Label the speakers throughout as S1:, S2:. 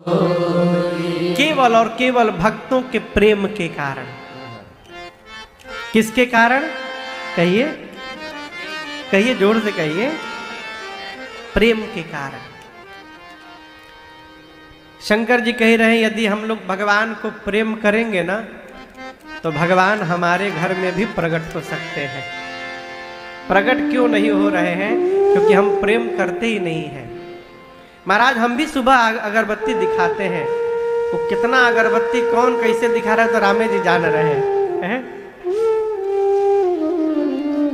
S1: केवल और केवल भक्तों के प्रेम के कारण। किसके कारण? कहिए, कहिए, जोर से कहिए। प्रेम के कारण। शंकर जी कह रहे हैं यदि हम लोग भगवान को प्रेम करेंगे ना तो भगवान हमारे घर में भी प्रकट हो सकते हैं। प्रकट क्यों नहीं हो रहे हैं? क्योंकि हम प्रेम करते ही नहीं हैं। महाराज हम भी सुबह अगरबत्ती दिखाते हैं, वो तो कितना अगरबत्ती कौन कैसे दिखा रहा है तो रामे जी जान रहे हैं।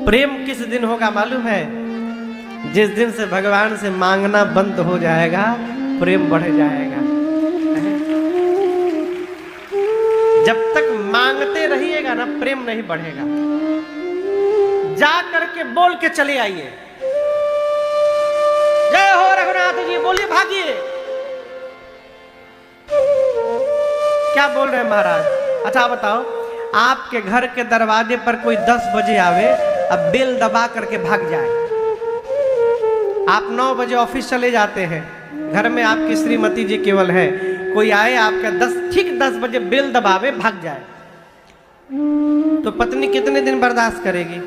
S1: प्रेम किस दिन होगा मालूम है? जिस दिन से भगवान से मांगना बंद हो जाएगा, प्रेम बढ़ जाएगा। जब तक मांगते रहिएगा ना, प्रेम नहीं बढ़ेगा। जा करके बोल के चले आइए, जय हो रघुनाथ जी, बोलिए, भागिए। क्या बोल रहे हैं महाराज? अच्छा बताओ, आपके घर के दरवाजे पर कोई 10 बजे आवे, अब बेल दबा करके भाग जाए। आप 9 बजे ऑफिस चले जाते हैं, घर में आपकी श्रीमती जी केवल है, कोई आए आपका ठीक 10 बजे बेल दबावे, भाग जाए, तो पत्नी कितने दिन बर्दाश्त करेगी?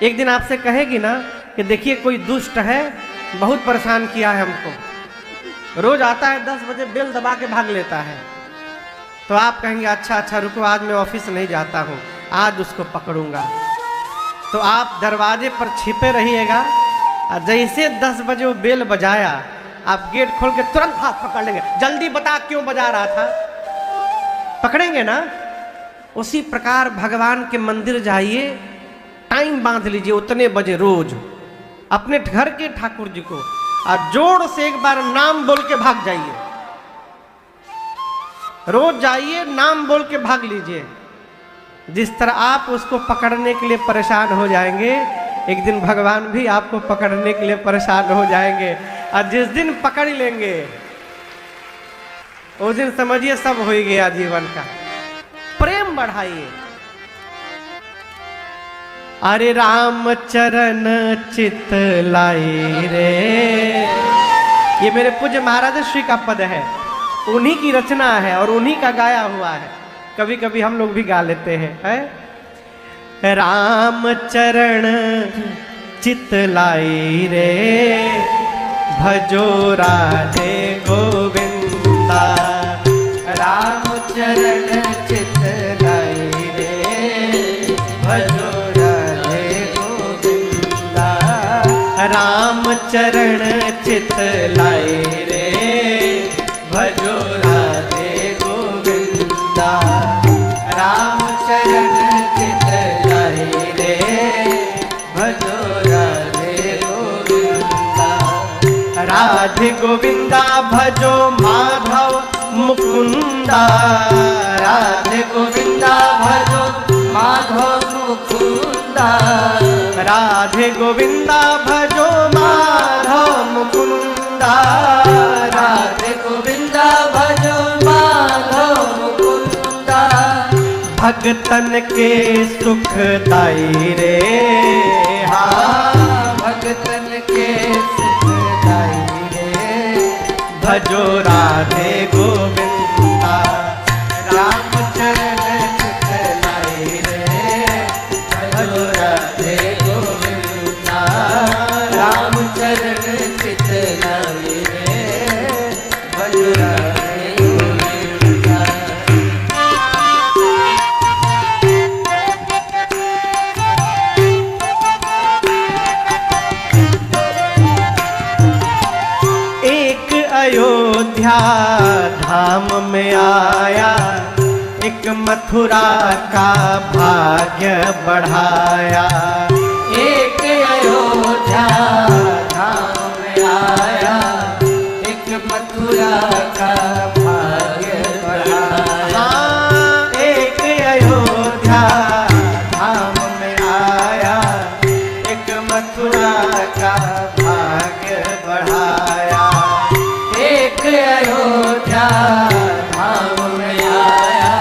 S1: एक दिन आपसे कहेगी ना कि देखिए कोई दुष्ट है, बहुत परेशान किया है हमको, रोज आता है 10 बजे बेल दबा के भाग लेता है। तो आप कहेंगे अच्छा अच्छा रुको, आज मैं ऑफिस नहीं जाता हूँ, आज उसको पकड़ूंगा। तो आप दरवाजे पर छिपे रहिएगा, और जैसे 10 बजे वो बेल बजाया, आप गेट खोल के तुरंत हाथ पकड़ लेंगे। जल्दी बता क्यों बजा रहा था, पकड़ेंगे ना। उसी प्रकार भगवान के मंदिर जाइए, टाइम बांध लीजिए, उतने बजे रोज अपने घर के ठाकुर जी को, और जोर से एक बार नाम बोल के भाग जाइए। रोज जाइए, नाम बोल के भाग लीजिए। जिस तरह आप उसको पकड़ने के लिए परेशान हो जाएंगे, एक दिन भगवान भी आपको पकड़ने के लिए परेशान हो जाएंगे। और जिस दिन पकड़ लेंगे उस दिन समझिए सब हो गया जीवन का। प्रेम बढ़ाइए। अरे राम चरण चित लाई रे, ये मेरे पूज्य महाराज श्री का पद है, उन्हीं की रचना है और उन्हीं का गाया हुआ है। कभी कभी हम लोग भी गा लेते हैं, है? राम चरण चित लाई रे, भजो राधे गोविंदा। राम चरण चित लाई रे, भजो राम चरण चित लाई रे, भजो राधे गोविंदा। राम चरण चित लाई रे, भजो राधे गोविंदा। राधे गोविंदा भजो माधव मुकुंदा। राधे गोविंदा भजो माधव मुकुंदा। राधे गोविंदा भजो माधव मुकुंदा। राधे गोविंदा भजो माधव मुकुंदा। भगतन के सुखदाई रे, हाँ भगतन के सुखदाई रे, भजो राधे गोविंदा। राम चरण चित लाई रे, भजो राधे गोविंदा। राम चरण चित लाई रे, भजो राधे गोविंदा। एक अयोध्या धाम में आया, एक मथुरा का भाग्य बढ़ाया। एक अयोध्या धाम में आया, एक मथुरा का भाग्य बढ़ाया। एक अयोध्या धाम में आया, एक मथुरा का भाग्य बढ़ाया। एक अयोध्या धाम में आया,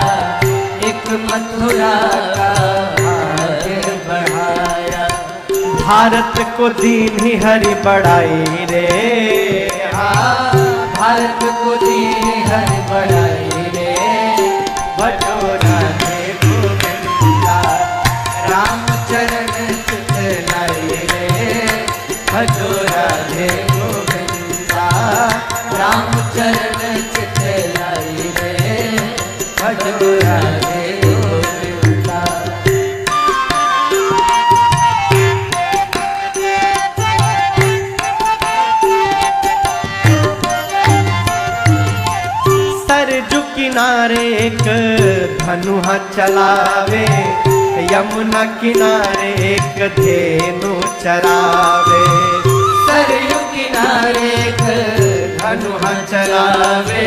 S1: एक मथुरा का भाग्य बढ़ाया। भारत को दीन ही हरि बढ़ाई रे, हाँ भारत को किनारे एक धनुहा चलावे, यमुना किनारे एक धेनु चरावे।
S2: सरयू किनारे एक
S1: धनुहा चलावे,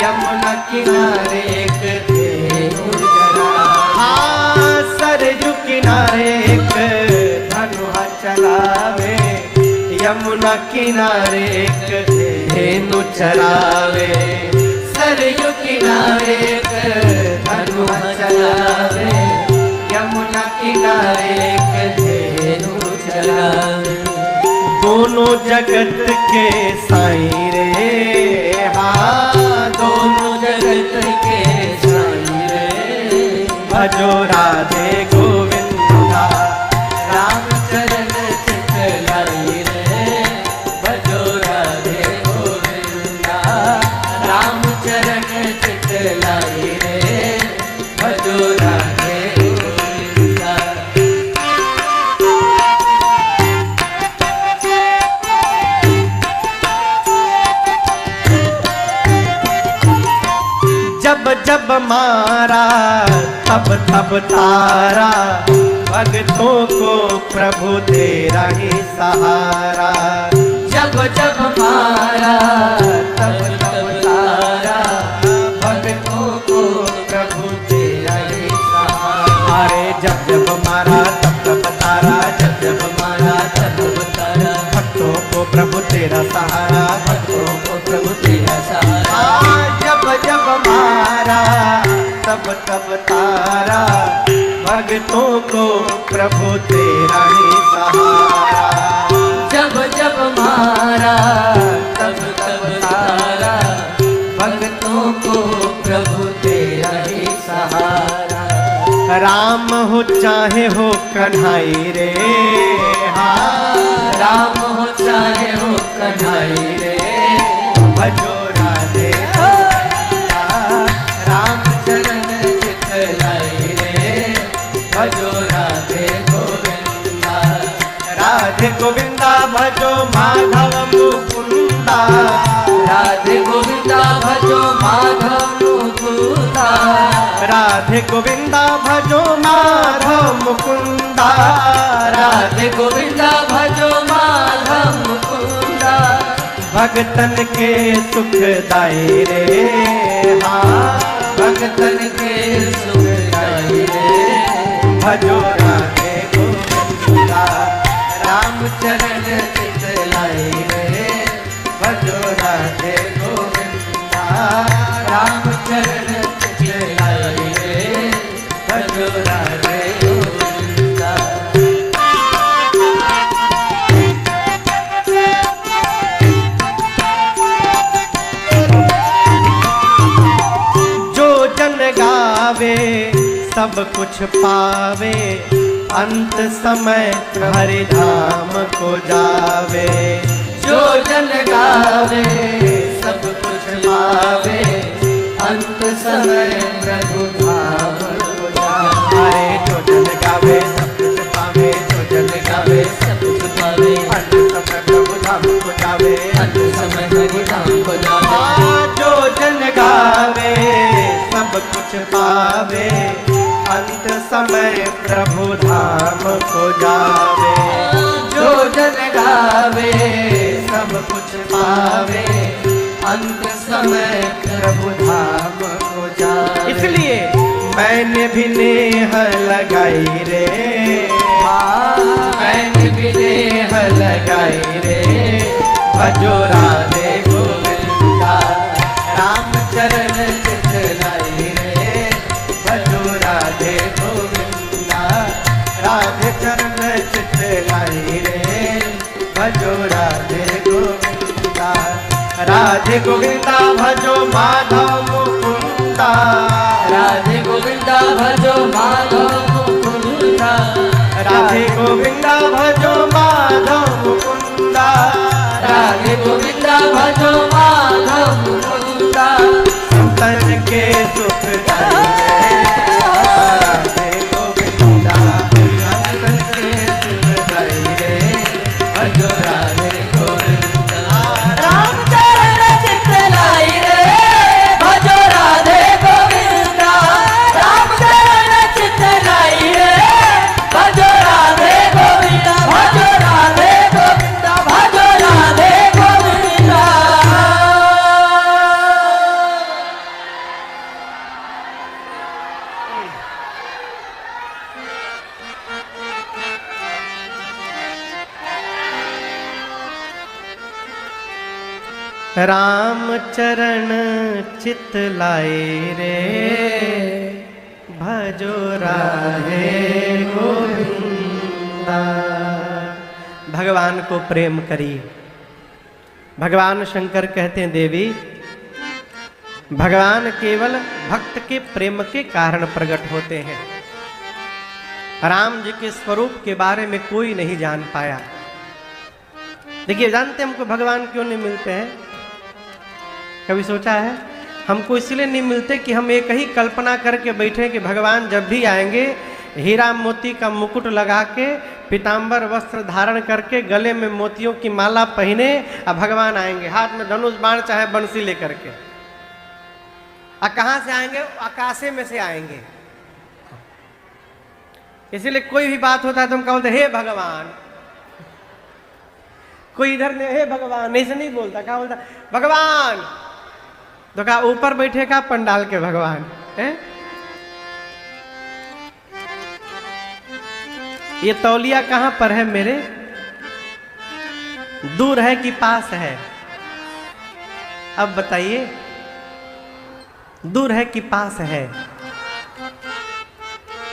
S1: यमुना किनारे एक धेनु चरावे। हाँ, सरयू किनारे एक धनुहा चलावे, यमुना किनारे एक धेनु चरावे।
S2: सरयू किनारे एक धनुहा चलावे, यमुना किनारे एक धेनु चरावे।
S1: दोनों जगत के साईं रे, हाँ
S2: दोनों जगत के साईं रे।
S1: भजो राधे गोविंदा,
S2: राम चरण चित लाई रे। भजो राधे गोविंदा, राम चरण चित लाई रे। भजो राधे गोविंदा।
S1: जब जब मारा तब तब तारा, भक्तों को प्रभु तेरा ही सहारा।
S2: जब जब मारा तब तब तारा, भक्तों को प्रभु तेरा ही सहारा।
S1: अरे जब जब मारा तब तब तारा, जब जब मारा
S2: तब तब तारा,
S1: भक्तों को प्रभु तेरा सहारा,
S2: भक्तों को प्रभु तेरा सहारा।
S1: जब जब मारा तब तब तारा, भक्तों को प्रभु तेरा ही सहारा।
S2: जब जब मारा तब तब तारा, भक्तों को प्रभु तेरा ही सहारा।
S1: राम हो चाहे हो कन्हई रे, हाँ
S2: राम हो चाहे हो कन्हई रे।
S1: भजो राधे
S2: गोविंदा, राम चरण चित लाई रे। भजो राधे गोविंदा,
S1: राधे गोविंदा भजो माधव मुकुंदा।
S2: राधे गोविंदा भजो माधव मुकुंदा।
S1: राधे गोविंदा भजो माधव मुकुंदा।
S2: राधे गोविंदा भजो माधव मुकुंदा।
S1: भगतन के सुखदाई रे, हाँ
S2: भगतन के सुखदाई रे।
S1: भजो राधे गोविंदा,
S2: राम चरण चित लाई रे। भजो राधे गोविंदा, राम चरण चित लाई रे। भजो राधे गोविंदा।
S1: जो जन गावे सब कुछ पावे, अंत समय हरि धाम को जावे।
S2: जो जन गावे सब कुछ पावे, अंत समय प्रभु धाम को जावे।
S1: अरे जो जन गावे सब कुछ पावे, जो जन गावे
S2: सब कुछ पावे,
S1: अंत समय प्रभु धाम को जावे।
S2: अंत समय हरि धाम को जावे।
S1: हाँ, जो जन गावे सब कुछ पावे, अंत समय प्रभु धाम को जावे।
S2: जो जन गावे सब कुछ पावे, अंत समय प्रभु धाम को जावे।
S1: इसलिए मैंने भी नेह लगाई रे,
S2: मैंने भी नेह लगाई रे।
S1: भजो राधे
S2: गोविंदा, राम चरण चित लाई रे। भजो राधे गोविंदा,
S1: राधे चरण चित लाई रे। भजो राधे गोविंदा, राधे गोविंदा भजो माधव मुकुंदा।
S2: राधे गोविंदा भजो माधव मुकुंदा।
S1: राधे गोविंदा भजो माधव मुकुंदा।
S2: राधे गोविंदा भजो माधव मुकुंदा।
S1: संतन के सुख दाई रे, राधे गोविंदा।
S2: संतन के सुख दाई रे। भजो राधे गोविंदा। राम चरण चित लाई रे। भजो राधे
S1: राम चरण चित लाए रे, भजो राधे गोविंदा। भगवान को प्रेम करिए। भगवान शंकर कहते हैं, देवी भगवान केवल भक्त के प्रेम के कारण प्रकट होते हैं। राम जी के स्वरूप के बारे में कोई नहीं जान पाया। देखिए, जानते हमको भगवान क्यों नहीं मिलते हैं? कभी सोचा है? हमको इसलिए नहीं मिलते कि हम एक ही कल्पना करके बैठे कि भगवान जब भी आएंगे हीरा मोती का मुकुट लगा के, पीतांबर वस्त्र धारण करके, गले में मोतियों की माला पहने, अब भगवान आएंगे हाथ में धनुष बाण चाहे बंसी लेकर के। कहां से आएंगे? आकाशे में से आएंगे। इसीलिए कोई भी बात होता है तो हम क्या बोलते, हे भगवान। कोई इधर ने हे भगवान ऐसे नहीं बोलता, क्या बोलता? भगवान। तो कहा ऊपर बैठे का पंडाल के भगवान है? ये तौलिया कहां पर है मेरे? दूर है कि पास है? अब बताइए, दूर है कि पास है?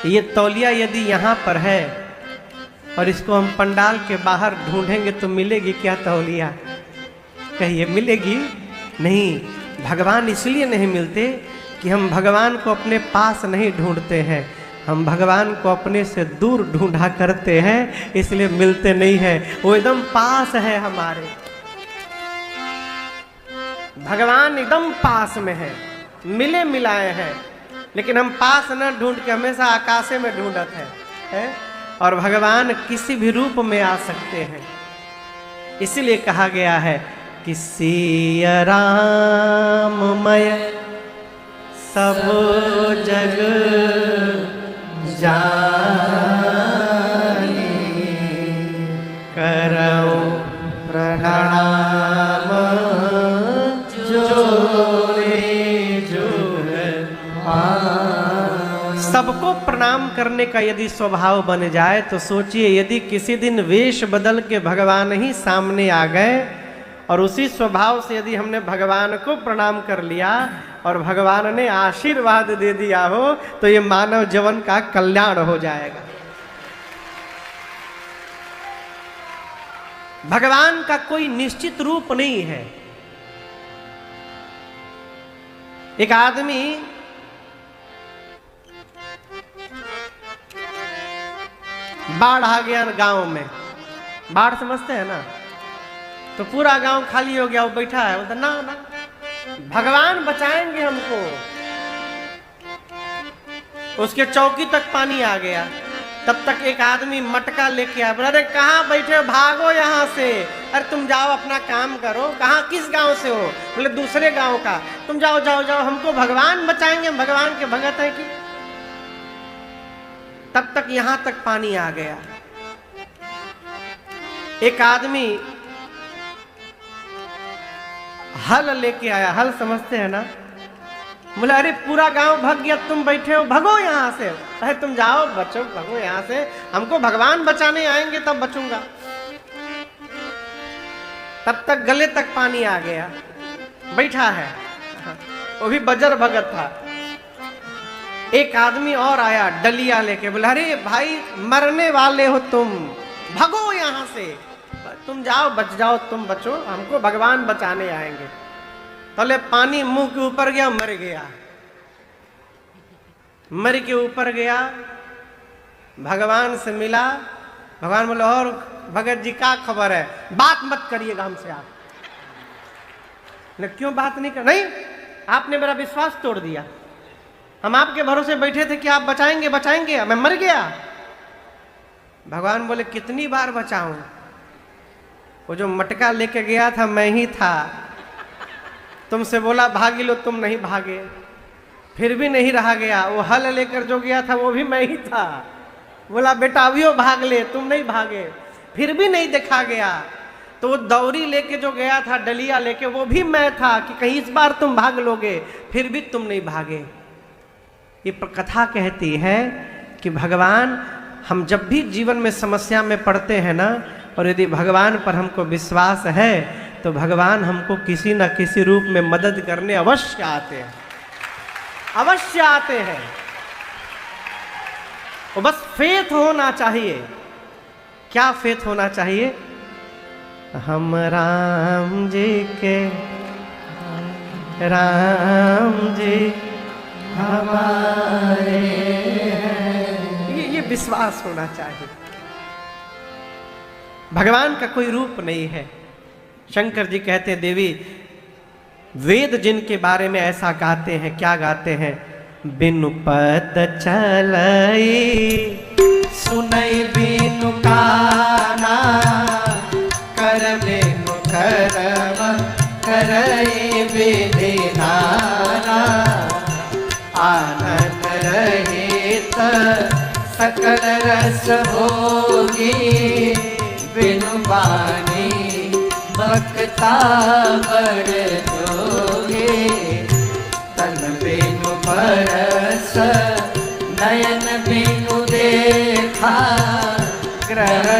S1: ये तौलिया यदि यहां पर है और इसको हम पंडाल के बाहर ढूंढेंगे तो मिलेगी क्या तौलिया? कहिए, मिलेगी नहीं। भगवान इसलिए नहीं मिलते कि हम भगवान को अपने पास नहीं ढूंढते हैं, हम भगवान को अपने से दूर ढूंढा करते हैं, इसलिए मिलते नहीं है। वो एकदम पास है हमारे। भगवान एकदम पास में है, मिले मिलाए हैं, लेकिन हम पास न ढूंढ के हमेशा आकाशे में ढूंढत है? और भगवान किसी भी रूप में आ सकते हैं। इसीलिए कहा गया है कि सिया राममय सब जग जानी, करऊं प्रणाम जोड़े जुग पानी। सबको प्रणाम करने का यदि स्वभाव बन जाए तो सोचिए, यदि किसी दिन वेश बदल के भगवान ही सामने आ गए और उसी स्वभाव से यदि हमने भगवान को प्रणाम कर लिया और भगवान ने आशीर्वाद दे दिया हो, तो ये मानव जीवन का कल्याण हो जाएगा। भगवान का कोई निश्चित रूप नहीं है। एक आदमी बाढ़ आ गया गांव में, बाढ़ समझते हैं ना, तो पूरा गांव खाली हो गया। वो बैठा है, बोलता ना ना भगवान बचाएंगे हमको। उसके चौकी तक पानी आ गया। तब तक एक आदमी मटका लेके आया, बोला अरे कहाँ बैठे हो, भागो यहाँ से। अरे तुम जाओ अपना काम करो। कहाँ, किस गांव से हो? बोले दूसरे गांव का। तुम जाओ जाओ जाओ, हमको भगवान बचाएंगे, हम भगवान के भगत है कि। तब तक यहां तक पानी आ गया। एक आदमी हल लेके आया, हल समझते हैं ना? बोले अरे पूरा गांव भग गया, तुम बैठे हो, भगो यहां से। अरे तुम जाओ, बचो, भगो यहां से, हमको भगवान बचाने आएंगे तब बचूंगा। तब तक गले तक पानी आ गया, बैठा है, वो भी बजर भगत था। एक आदमी और आया डलिया लेके, बोला अरे भाई मरने वाले हो तुम, भगो यहां से, तुम जाओ, बच जाओ, तुम बचो, हमको भगवान बचाने आएंगे। तले पानी मुंह के ऊपर गया, मर गया। मर के ऊपर गया, भगवान से मिला। भगवान बोले और भगत जी क्या खबर है? बात मत करिएगा हमसे आप। क्यों बात नहीं कर? नहीं, आपने मेरा विश्वास तोड़ दिया। हम आपके भरोसे बैठे थे कि आप बचाएंगे बचाएंगे, मैं मर गया। भगवान बोले कितनी बार बचाऊं? वो जो मटका लेके गया था मैं ही था। तुमसे बोला भागी लो, तुम नहीं भागे, फिर भी नहीं रहा गया। वो हल लेकर जो गया था वो भी मैं ही था। बोला बेटा अभियो भाग ले, तुम नहीं भागे, फिर भी नहीं देखा गया। तो वो दौरी लेके जो गया था, डलिया लेके, वो भी मैं था कि कहीं इस बार तुम भाग लोगे, फिर भी तुम नहीं भागे। ये कथा कहती है कि भगवान, हम जब भी जीवन में समस्या में पड़ते हैं ना, और यदि भगवान पर हमको विश्वास है तो भगवान हमको किसी न किसी रूप में मदद करने अवश्य आते हैं, अवश्य आते हैं। वो बस फेथ होना चाहिए। क्या फेथ होना चाहिए? हम राम जी के, राम जी हमारे, ये विश्वास होना चाहिए। भगवान का कोई रूप नहीं है। शंकर जी कहते हैं देवी, वेद जिनके बारे में ऐसा गाते हैं, क्या गाते हैं? बिनु पद चलई सुनई बिनु काना, कर बिनु करम करई विधि नाना, आनंद रहित सकल रस भोगी, बिनु बानी बक्ता बड़ जोगे, तन बिनु परस नयन बिनु देखा, ग्रह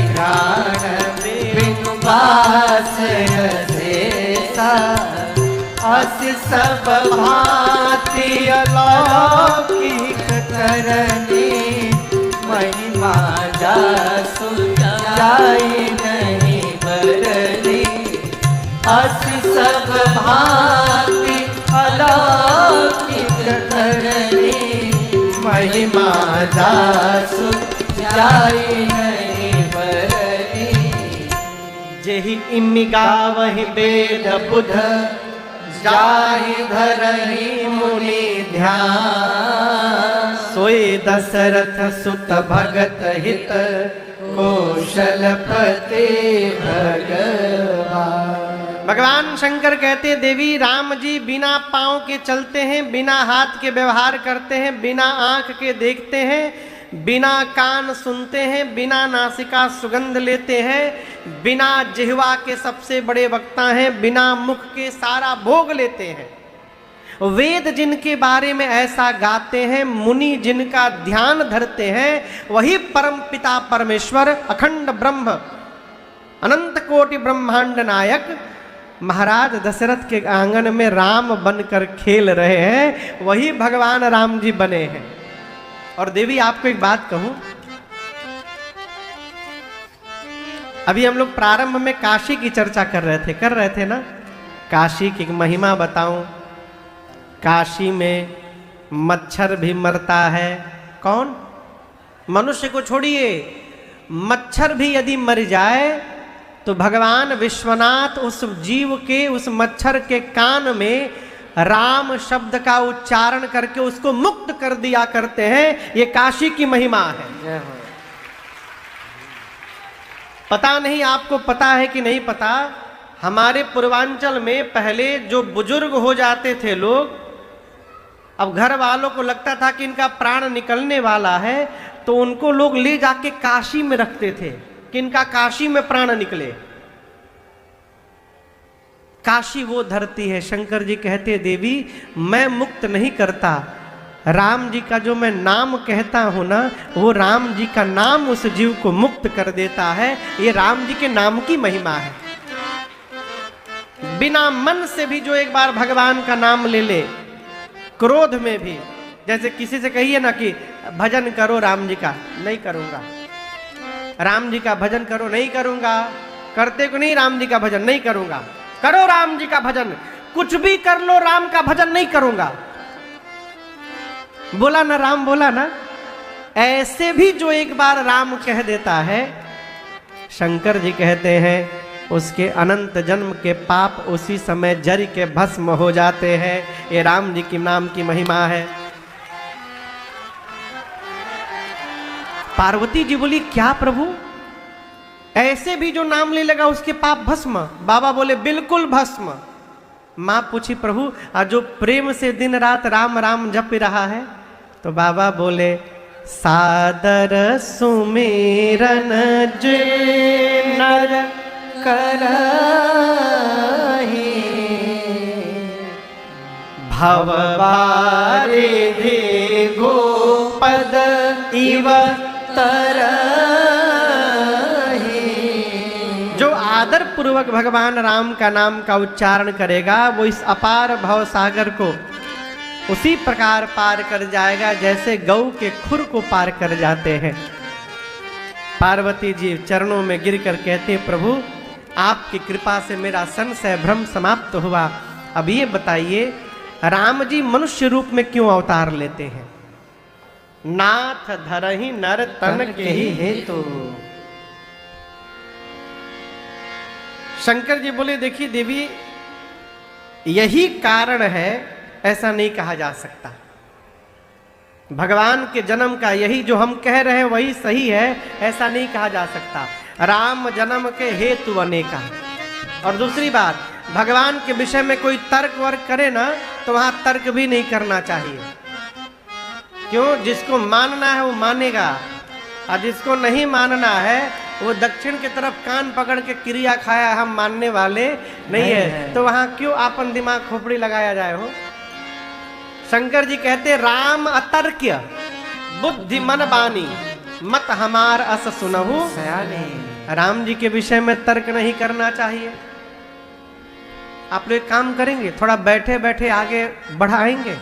S1: घ्राण बिनु बास रसेसा, अस सब भांति अलौकिक करनी, महिमा जासु जाई नहीं बरनी, अस सब भांति अलौकिक करनी, महिमा जासु जाई नहीं बरनी। जेहि इमि गावहि वेद बुध, जाहि धरहि मुनि ध्यान, सोई दशरथ सुत भगत हित, कौशलपति भगवान। भगवान शंकर कहते देवी, राम जी बिना पांव के चलते हैं, बिना हाथ के व्यवहार करते हैं, बिना आंख के देखते हैं, बिना कान सुनते हैं, बिना नासिका सुगंध लेते हैं, बिना जिह्वा के सबसे बड़े वक्ता हैं, बिना मुख के सारा भोग लेते हैं। वेद जिनके बारे में ऐसा गाते हैं, मुनि जिनका ध्यान धरते हैं, वही परम पिता परमेश्वर अखंड ब्रह्म अनंत कोटि ब्रह्मांड नायक महाराज दशरथ के आंगन में राम बनकर खेल रहे हैं, वही भगवान राम जी बने हैं। और देवी आपको एक बात कहूं, अभी हम लोग प्रारंभ में काशी की चर्चा कर रहे थे ना। काशी की महिमा बताऊं। काशी में मच्छर भी मरता है। कौन? मनुष्य को छोड़िए, मच्छर भी यदि मर जाए तो भगवान विश्वनाथ उस जीव के, उस मच्छर के कान में राम शब्द का उच्चारण करके उसको मुक्त कर दिया करते हैं। ये काशी की महिमा है। पता नहीं आपको पता है कि नहीं पता, हमारे पूर्वांचल में पहले जो बुजुर्ग हो जाते थे लोग, अब घर वालों को लगता था कि इनका प्राण निकलने वाला है, तो उनको लोग ले जाके काशी में रखते थे कि इनका काशी में प्राण निकले। काशी वो धरती है। शंकर जी कहते देवी, मैं मुक्त नहीं करता, राम जी का जो मैं नाम कहता हूं ना, वो राम जी का नाम उस जीव को मुक्त कर देता है। ये राम जी के नाम की महिमा है। बिना मन से भी जो एक बार भगवान का नाम ले ले, क्रोध में भी, जैसे किसी से कहिए ना कि भजन करो राम जी का, नहीं करूंगा। राम जी का भजन करो, नहीं करूंगा। करते को नहीं राम जी का भजन, नहीं करूंगा। करो राम जी का भजन, कुछ भी कर लो, राम का भजन नहीं करूंगा। बोला ना राम, बोला ना। ऐसे भी जो एक बार राम कह देता है, शंकर जी कहते हैं उसके अनंत जन्म के पाप उसी समय जरि के भस्म हो जाते हैं। ये राम जी के नाम की महिमा है। पार्वती जी बोली, क्या प्रभु, ऐसे भी जो नाम ले लगा उसके पाप भस्म? बाबा बोले, बिल्कुल भस्म। मां पूछी, प्रभु जो प्रेम से दिन रात राम राम जप रहा है? तो बाबा बोले, सादर सुमिरन जे नर करहि, भव बारिधि गोपद इव तरहि। जो आदर पूर्वक भगवान राम का नाम का उच्चारण करेगा वो इस अपार भव सागर को उसी प्रकार पार कर जाएगा जैसे गऊ के खुर को पार कर जाते हैं। पार्वती जी चरणों में गिरकर कहते हैं, प्रभु आपकी कृपा से मेरा संशय भ्रम समाप्त हुआ। अब ये बताइए राम जी मनुष्य रूप में क्यों अवतार लेते हैं? नाथ धरहि नर तन के ही हेतु। शंकर जी बोले, देखिए देवी यही कारण है, ऐसा नहीं कहा जा सकता। भगवान के जन्म का यही जो हम कह रहे हैं वही सही है, ऐसा नहीं कहा जा सकता। राम जन्म के हेतु अनेका। और दूसरी बात, भगवान के विषय में कोई तर्क वर्क करे ना तो वहां तर्क भी नहीं करना चाहिए। क्यों? जिसको मानना है वो मानेगा, और जिसको नहीं मानना है वो दक्षिण की तरफ कान पकड़ के क्रिया खाया हम मानने वाले नहीं है। तो वहां क्यों आपन दिमाग खोपड़ी लगाया जाए हो? शंकर जी कहते राम अतर्क्य बुद्धि मन बानी मत हमार अस सुनहु सयानी। राम जी के विषय में तर्क नहीं करना चाहिए। आप लोग एक काम करेंगे, थोड़ा बैठे बैठे आगे बढ़ाएंगे,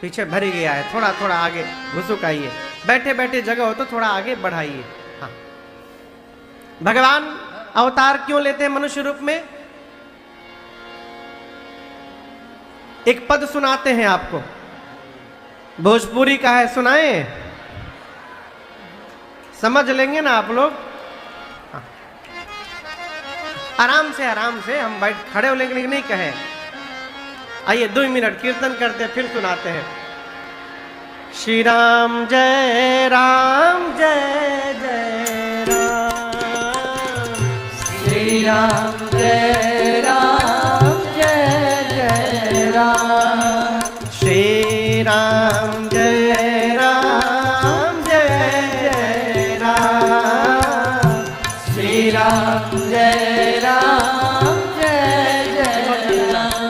S1: पीछे भर गया है, थोड़ा थोड़ा आगे घुसुक आइए। बैठे बैठे जगह हो तो थोड़ा आगे बढ़ाइए। हाँ, भगवान अवतार क्यों लेते हैं मनुष्य रूप में? एक पद सुनाते हैं आपको, भोजपुरी का है, सुनाए? समझ लेंगे ना आप लोग? हाँ। आराम से हम बैठ खड़े हो लेंगे, नहीं कहे। आइए 2 मिनट कीर्तन करते हैं, फिर सुनाते हैं। श्री राम जय राम जय जय राम,
S2: श्री राम जय राम जय जय राम,
S1: श्री राम जय राम जय जय राम,
S2: श्री राम जय राम जय जय राम,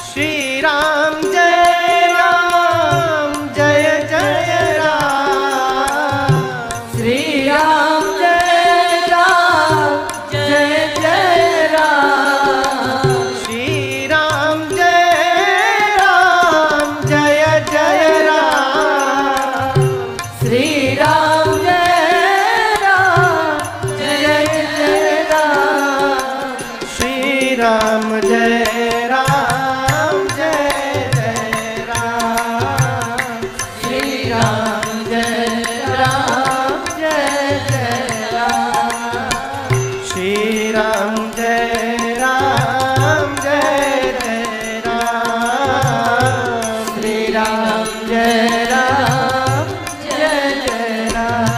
S1: श्री राम जय राम जय जय राम,
S2: श्री राम जय राम जय जय राम,
S1: श्री राम जय राम जय जय राम,
S2: श्री राम जय राम जय जय राम,
S1: श्री राम जय राम जय जय राम,
S2: श्री राम जय राम जय जय राम,
S1: श्री राम जय राम जय जय राम,
S2: श्री राम जय राम जय जय राम।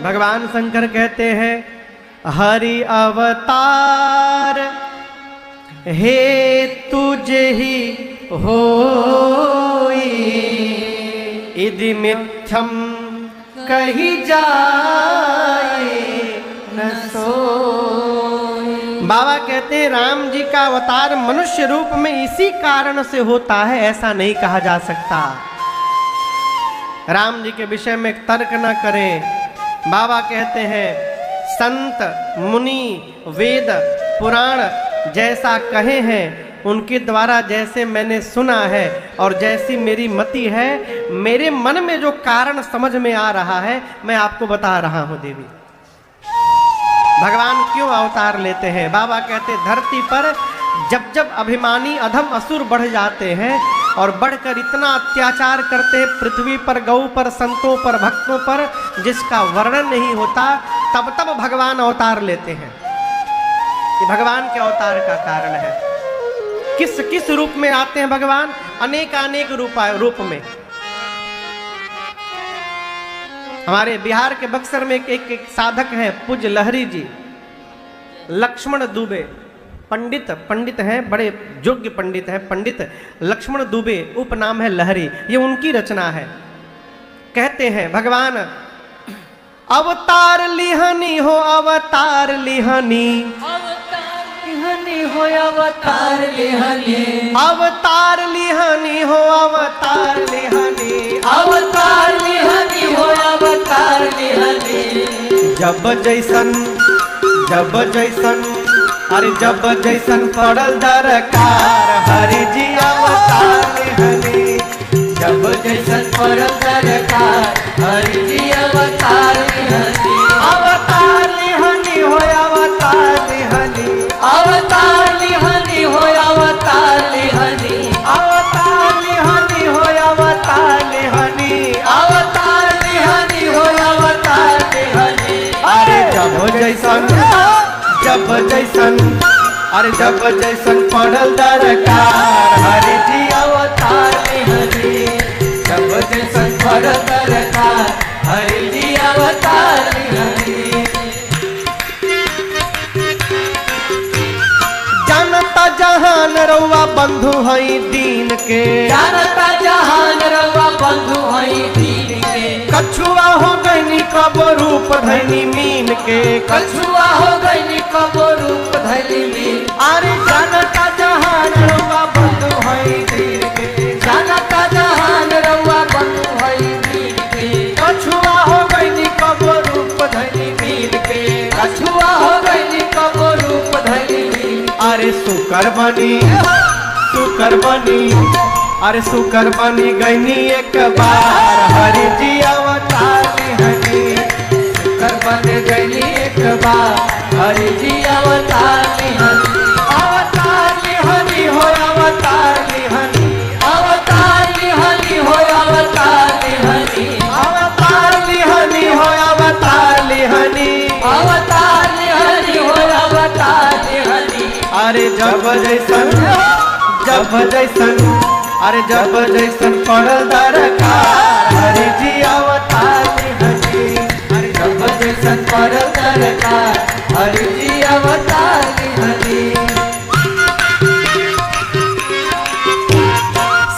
S1: भगवान शंकर कहते हैं हरि अवतार हे तुझे ही होई, इदि मिथ्यम कही जाए न सोई। बाबा कहते हैं राम जी का अवतार मनुष्य रूप में इसी कारण से होता है, ऐसा नहीं कहा जा सकता। राम जी के विषय में तर्क न करें। बाबा कहते हैं संत मुनि वेद पुराण जैसा कहे हैं उनके द्वारा जैसे मैंने सुना है और जैसी मेरी मति है, मेरे मन में जो कारण समझ में आ रहा है मैं आपको बता रहा हूं। देवी भगवान क्यों अवतार लेते हैं? बाबा कहते धरती पर जब जब अभिमानी अधम असुर बढ़ जाते हैं और बढ़कर इतना अत्याचार करते हैं पृथ्वी पर, गौ पर, संतों पर, भक्तों पर, जिसका वर्णन नहीं होता, तब तब भगवान अवतार लेते हैं। ये भगवान के अवतार का कारण है। किस किस रूप में आते हैं भगवान? अनेक रूप में। हमारे बिहार के बक्सर में एक साधक हैं पूज्य लहरी जी, लक्ष्मण दुबे, पंडित हैं, बड़े योग्य पंडित हैं, पंडित लक्ष्मण दुबे, उपनाम है लहरी, ये उनकी रचना है। कहते हैं भगवान अवतार लिहनी हो, अवतार लिहनी,
S2: लिहनी हो अवतार लिहनी,
S1: अवतार लिहनी हो, अवतार लिहनी,
S2: अवतार लिहनी हो अवतार लिहनी,
S1: जब जैसन अरे जब जैसन पड़ल दरकार हरि जी अवतार लिहनी।
S2: जब जैसन पड़ल दरकार हरि जी अवतार लिहनी।
S1: अवतार लिहनी हो अवतार लिहनी।
S2: अवतार लिहनी हो अवतार लिहनी।
S1: अवतार लिहनी हो अवतार लिहनी।
S2: अवतार लिहनी हो अवतार लिहनी।
S1: अरे जब जैसन अरे जब जैसन पड़ल दरकार हरि जी अवतार लिहनी।
S2: जब जैसन पड़ल दरकार हरि जी अवतार लिहनी।
S1: जानता जहान रउआ बंधु हई दीन के।
S2: जानता जहान रउआ बंधु हई दीन के।
S1: कछुआ हो गईनी कब रूप धनी मीन के।
S2: कछुआ हो गईनी कब रूप धनी मीन।
S1: अरे जानता जहान रउआ बंधु हई दीन के।
S2: जानता जहान रउआ बंधु हई दीन के।
S1: कछुआ हो गईनी कब रूप धनी मीन के।
S2: कछुआ हो गईनी कब रूप धनी मीन।
S1: अरे सुकर बनी गईनी एक बार हरि जी अवतार लिहनी।
S2: सुकर बन गईनी एक बार हरि जी अवतार लिहनी।
S1: अवतार लिहनी हो अवतार लिहनी।
S2: अवतार लिहनी हो अवतार लिहनी।
S1: अवतार लिहनी हो अवतार लिहनी।
S2: अवतार लिहनी हो अवतार लिहनी।
S1: अरे जब जैसन पड़ल दरकार हरि जी अवतार लिहनी।
S2: अरे जब जैसन पड़ल दरकार हरि जी अवतार लिहनी।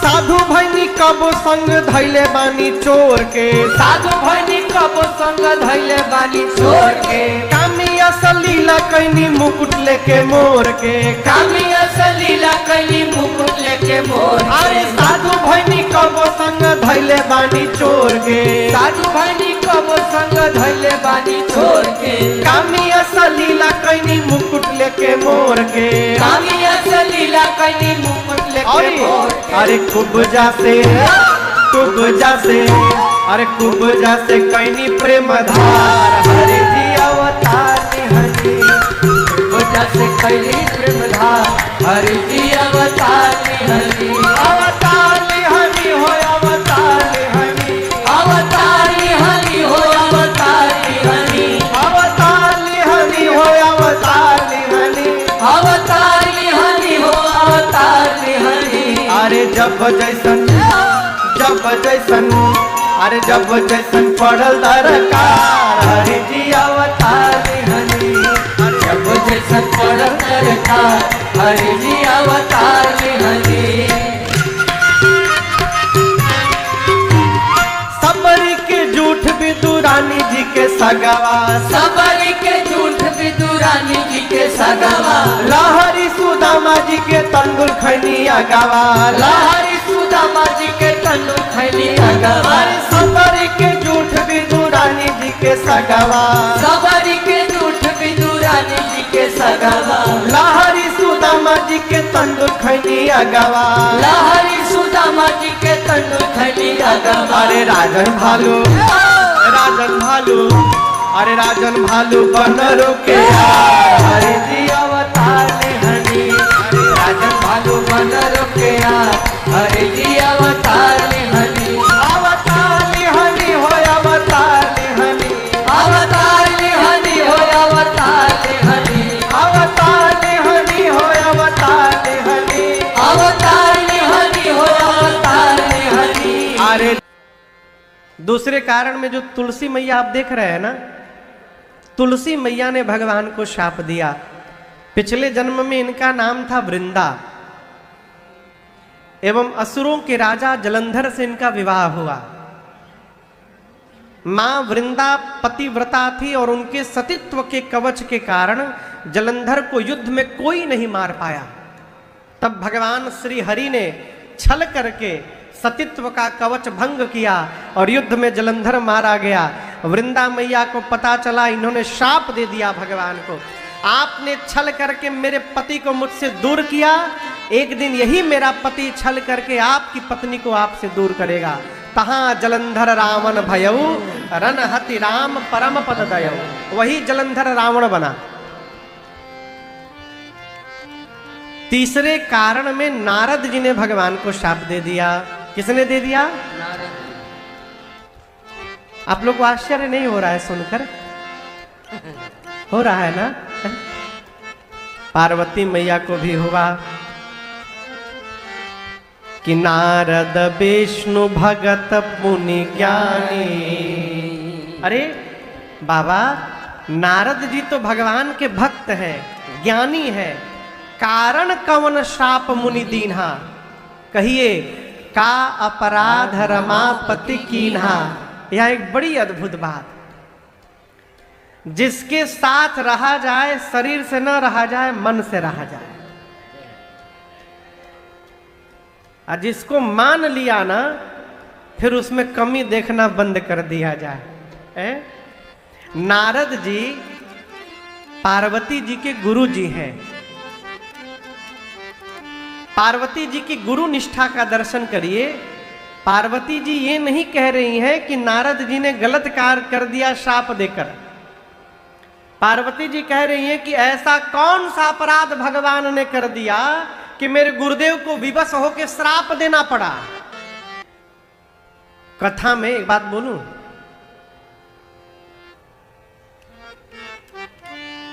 S1: साधु भैनी कब संग धैले बानी चोर के।
S2: साधु भैनी कब संग धैले बानी छोड़ के।
S1: कामी असलीला कैनी मुकुट लेके मोर के।
S2: कामी असलीला कैनी मुकुट लेके मोर के।
S1: अरे साधु भैनी कब संग धैले बानी चोर के।
S2: साधु भैनी कब संग धैले बानी छोड़ के।
S1: कामी असलीला कैनी मुकुट लेके मोर के।
S2: कामी असलीला कैनी मुकुट लेके मोर के।
S1: अरे खूब जासे कैनी प्रेम धार हरि जी अवतार लिहनी।
S2: वजह से कैली प्रेम धार हरि जी अवतार लिहनी।
S1: अवतार लिहनी हो अवतार लिहनी।
S2: अवतार लिहनी हो अवतार लिहनी।
S1: अवतार लिहनी हो अवतार लिहनी।
S2: अवतार लिहनी हो अवतार लिहनी।
S1: अरे जब जैसन पड़ल दरकार हरि जी अवतार लिहनी।
S2: जब जैसन पड़ल दरकार हरि जी अवतार लिहनी।
S1: सबरी के झूठ विदुरानी जी के सगवा।
S2: सबरी के झूठ विदुरानी जी के सगवा।
S1: लहरी सुदामा जी के तंदुर खैनी अगवा।
S2: लहरी सुदामा जी के तनु खैली अगवा।
S1: अरे सबरी के झूठ विदुरानी जी के सगवा।
S2: सबरी के झूठ विदुरानी जी के सगवा।
S1: लहरी सुदामा जी के तंदुर खैनी अगवा।
S2: लहरी सुदामा जी के तनु खैली अगवा।
S1: अरे राजन भालू बनरो के हरि जी अवतार लिहनी।
S2: राजन भालू बनरो के हरि जी अवतार लिहनी।
S1: अवतार लिहनी हो अवतार लिहनी।
S2: अवतार लिहनी हो अवतार लिहनी।
S1: अवतार लिहनी हो अवतार लिहनी।
S2: अवतार लिहनी हो अवतार लिहनी।
S1: अरे दूसरे कारण में जो तुलसी मैया आप देख रहे हैं ना, तुलसी मैया ने भगवान को शाप दिया। पिछले जन्म में इनका नाम था वृंदा एवं असुरों के राजा जलंधर से इनका विवाह हुआ। मां वृंदा पतिव्रता थी और उनके सतीत्व के कवच के कारण जलंधर को युद्ध में कोई नहीं मार पाया। तब भगवान श्री हरि ने छल करके सतीत्व का कवच भंग किया और युद्ध में जलंधर मारा गया। वृंदा मैया को पता चला, इन्होंने श्राप दे दिया भगवान को, आपने छल करके मेरे पति को मुझसे दूर किया, एक दिन यही मेरा पति छल करके आपकी पत्नी को आपसे दूर करेगा। तहां जलंधर रावण भयऊ रन हति राम परम पद दयऊ, वही जलंधर रावण बना। तीसरे कारण में नारद जी ने भगवान को शाप दे दिया। किसने दे दिया? आप लोग को आश्चर्य नहीं हो रहा है सुनकर? हो रहा है ना? पार्वती मैया को भी हुआ कि नारद विष्णु भगत मुनि ज्ञानी। अरे बाबा, नारद जी तो भगवान के भक्त हैं, ज्ञानी है, कारण कवन श्राप मुनि दीन्हा, कहिए का अपराध रमापति कीन्हा। यह एक बड़ी अद्भुत बात, जिसके साथ रहा जाए शरीर से न रहा जाए, मन से रहा जाए, और जिसको मान लिया ना, फिर उसमें कमी देखना बंद कर दिया जाए। नारद जी पार्वती जी के गुरु जी हैं। पार्वती जी की गुरु निष्ठा का दर्शन करिए। पार्वती जी ये नहीं कह रही हैं कि नारद जी ने गलत कार्य कर दिया श्राप देकर। पार्वती जी कह रही हैं कि ऐसा कौन सा अपराध भगवान ने कर दिया कि मेरे गुरुदेव को विवश होकर श्राप देना पड़ा। कथा में एक बात बोलूं,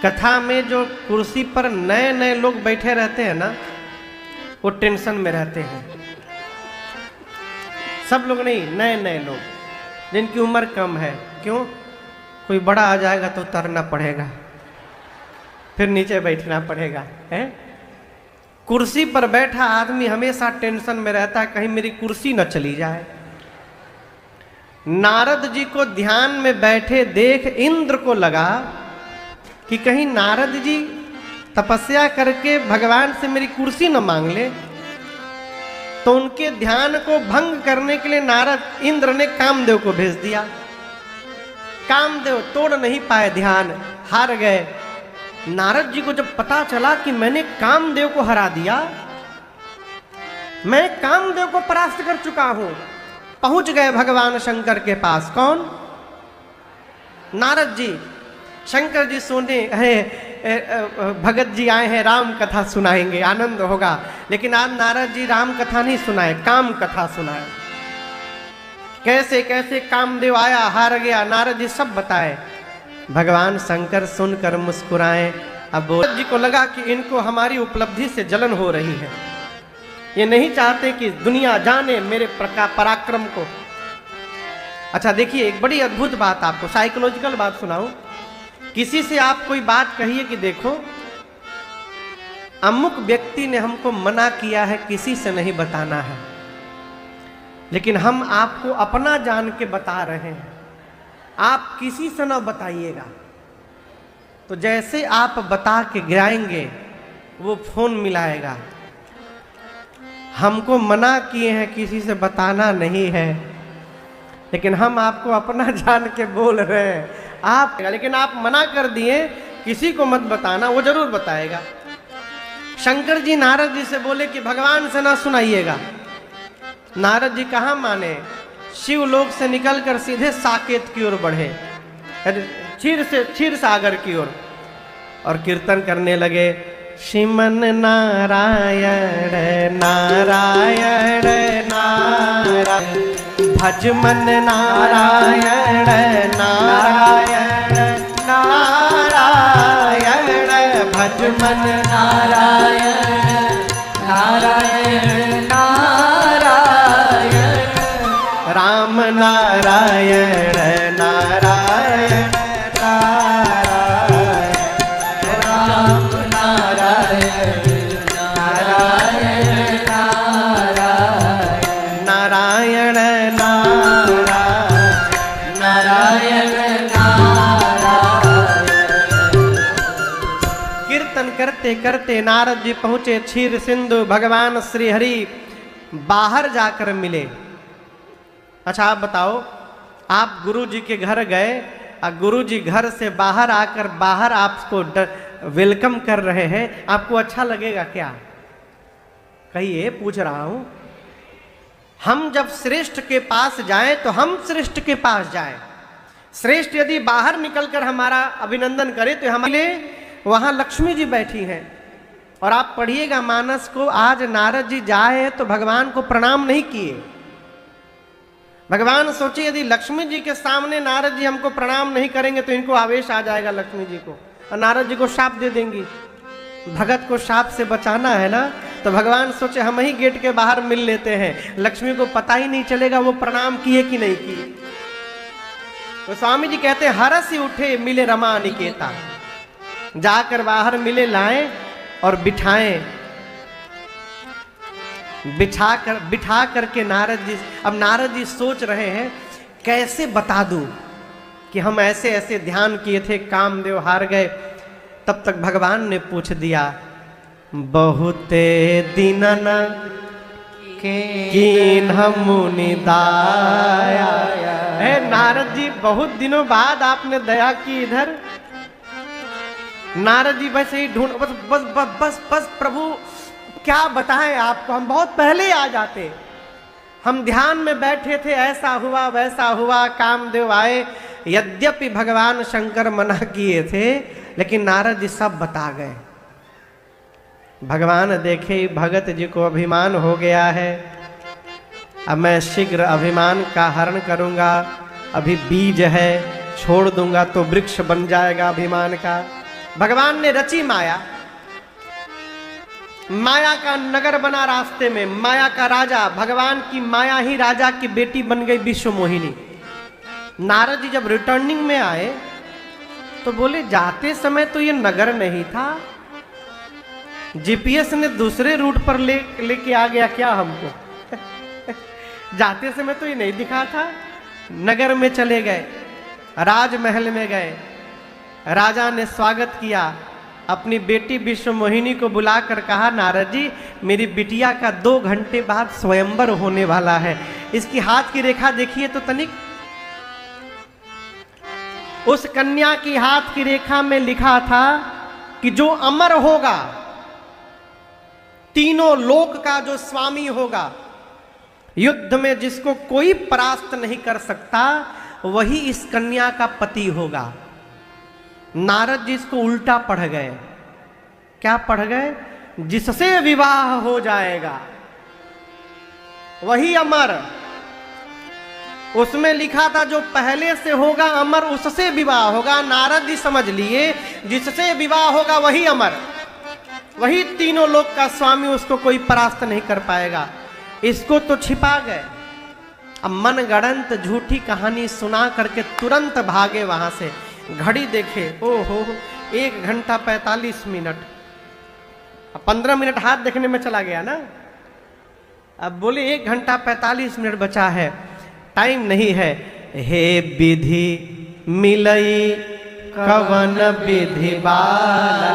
S1: कथा में जो कुर्सी पर नए नए लोग बैठे रहते हैं ना, वो टेंशन में रहते हैं। सब लोग नहीं, नए नए लोग जिनकी उम्र कम है। क्यों? कोई बड़ा आ जाएगा तो उतरना पड़ेगा, फिर नीचे बैठना पड़ेगा। है? कुर्सी पर बैठा आदमी हमेशा टेंशन में रहता है, कहीं मेरी कुर्सी न चली जाए। नारद जी को ध्यान में बैठे देख इंद्र को लगा कि कहीं नारद जी तपस्या करके भगवान से मेरी कुर्सी न मांग ले। तो उनके ध्यान को भंग करने के लिए नारद इंद्र ने कामदेव को भेज दिया। कामदेव तोड़ नहीं पाए ध्यान, हार गए। नारद जी को जब पता चला कि मैंने कामदेव को हरा दिया, मैं कामदेव को परास्त कर चुका हूं, पहुंच गए भगवान शंकर के पास। कौन? नारद जी। शंकर जी सुने, भगत जी आए हैं, राम कथा सुनाएंगे, आनंद होगा। लेकिन आज नारद जी राम कथा नहीं सुनाए, काम कथा सुनाए। कैसे कैसे कामदेव आया, हार गया, नारद जी सब बताए। भगवान शंकर सुनकर मुस्कुराए। अब नारद जी को लगा कि इनको हमारी उपलब्धि से जलन हो रही है, ये नहीं चाहते कि दुनिया जाने मेरे पराक्रम को। अच्छा देखिए, एक बड़ी अद्भुत बात आपको साइकोलॉजिकल बात सुनाऊं। किसी से आप कोई बात कहिए कि देखो अमुक व्यक्ति ने हमको मना किया है, किसी से नहीं बताना है, लेकिन हम आपको अपना जान के बता रहे हैं, आप किसी से ना बताइएगा। तो जैसे आप बता के गिराएंगे, वो फोन मिलाएगा, हमको मना किए हैं, किसी से बताना नहीं है, लेकिन हम आपको अपना जान के बोल रहे हैं आप, लेकिन आप मना कर दिए किसी को मत बताना, वो जरूर बताएगा। शंकर जी नारद जी से बोले कि भगवान से ना सुनाइएगा। नारद जी कहाँ माने, शिवलोक से निकलकर सीधे साकेत की ओर बढ़े, क्षीर सागर की ओर, और कीर्तन करने लगे। श्रीमन नारायण नारायण नारायण, भजमन नारायण नारायण नारायण, भजमन
S2: नारायण नारायण नारायण,
S1: राम नारायण नारायण नारायण,
S2: राम नारायण नारायण नारायण,
S1: नारायण
S2: नारायण नारायण।
S1: कीर्तन करते करते नारद जी पहुंचे क्षीर सिंधु। भगवान श्री हरि बाहर जाकर मिले। अच्छा आप बताओ, आप गुरु जी के घर गए और गुरु जी घर से बाहर आकर बाहर आपको वेलकम कर रहे हैं, आपको अच्छा लगेगा क्या? कहिए, पूछ रहा हूं। हम जब श्रेष्ठ के पास जाएं तो हम श्रेष्ठ के पास जाएं। श्रेष्ठ यदि बाहर निकलकर हमारा अभिनंदन करे तो हमारे वहां लक्ष्मी जी बैठी हैं। और आप पढ़िएगा मानस को, आज नारद जी जाए तो भगवान को प्रणाम नहीं किए। भगवान सोचे यदि लक्ष्मी जी के सामने नारद जी हमको प्रणाम नहीं करेंगे तो इनको आवेश आ जाएगा लक्ष्मी जी को, और नारद जी को शाप दे देंगी। भगत को शाप से बचाना है ना, तो भगवान सोचे हम ही गेट के बाहर मिल लेते हैं, लक्ष्मी को पता ही नहीं चलेगा वो प्रणाम किए कि नहीं किए। तो स्वामी जी कहते हैं हरसी उठे मिले रमा निकेता, जाकर बाहर मिले लाएं और बिठाएं, बिठा करके नारद जी, अब नारद जी सोच रहे हैं कैसे बता दूं कि हम ऐसे ऐसे ध्यान किए थे, कामदेव हार गए। तब तक भगवान ने पूछ दिया, बहुते दिनन कीन मुनि दाया। है नारद जी, बहुत दिनों बाद आपने दया की इधर। नारद जी वैसे ही ढूंढ, बस बस बस बस बस प्रभु क्या बताएं आपको, हम बहुत पहले आ जाते। हम ध्यान में बैठे थे, ऐसा हुआ वैसा हुआ, कामदेव आए। यद्यपि भगवान शंकर मना किए थे, लेकिन नारद जी सब बता गए। भगवान देखे भगत जी को अभिमान हो गया है, अब मैं शीघ्र अभिमान का हरण करूंगा। अभी बीज है, छोड़ दूंगा तो वृक्ष बन जाएगा अभिमान का। भगवान ने रची माया, माया का नगर बना रास्ते में, माया का राजा। भगवान की माया ही राजा की बेटी बन गई विश्व मोहिनी। नारद जी जब रिटर्निंग में आए तो बोले जाते समय तो ये नगर नहीं था, जीपीएस ने दूसरे रूट पर लेके आ गया क्या हमको? जाते समय तो ये नहीं दिखा था। नगर में चले गए, राजमहल में गए, राजा ने स्वागत किया। अपनी बेटी विश्व मोहिनी को बुलाकर कहा, नारद जी मेरी बिटिया का 2 घंटे बाद स्वयंवर होने वाला है, इसकी हाथ की रेखा देखिए तो तनिक। उस कन्या की हाथ की रेखा में लिखा था कि जो अमर होगा, तीनों लोक का जो स्वामी होगा, युद्ध में जिसको कोई परास्त नहीं कर सकता, वही इस कन्या का पति होगा। नारद जी इसको उल्टा पढ़ गए। क्या पढ़ गए? जिससे विवाह हो जाएगा वही अमर। उसमें लिखा था जो पहले से होगा अमर उससे विवाह होगा। नारद जी समझ लिए जिससे विवाह होगा वही अमर, वही तीनों लोक का स्वामी, उसको कोई परास्त नहीं कर पाएगा। इसको तो छिपा गए। अब मनगढ़ंत झूठी कहानी सुना करके तुरंत भागे वहां से। घड़ी देखे, ओहो 1 घंटा 45 मिनट। अब 15 मिनट हाथ देखने में चला गया ना। अब बोले 1 घंटा 45 मिनट बचा है, टाइम नहीं है। हे विधि मिलई कवन विधि बाला,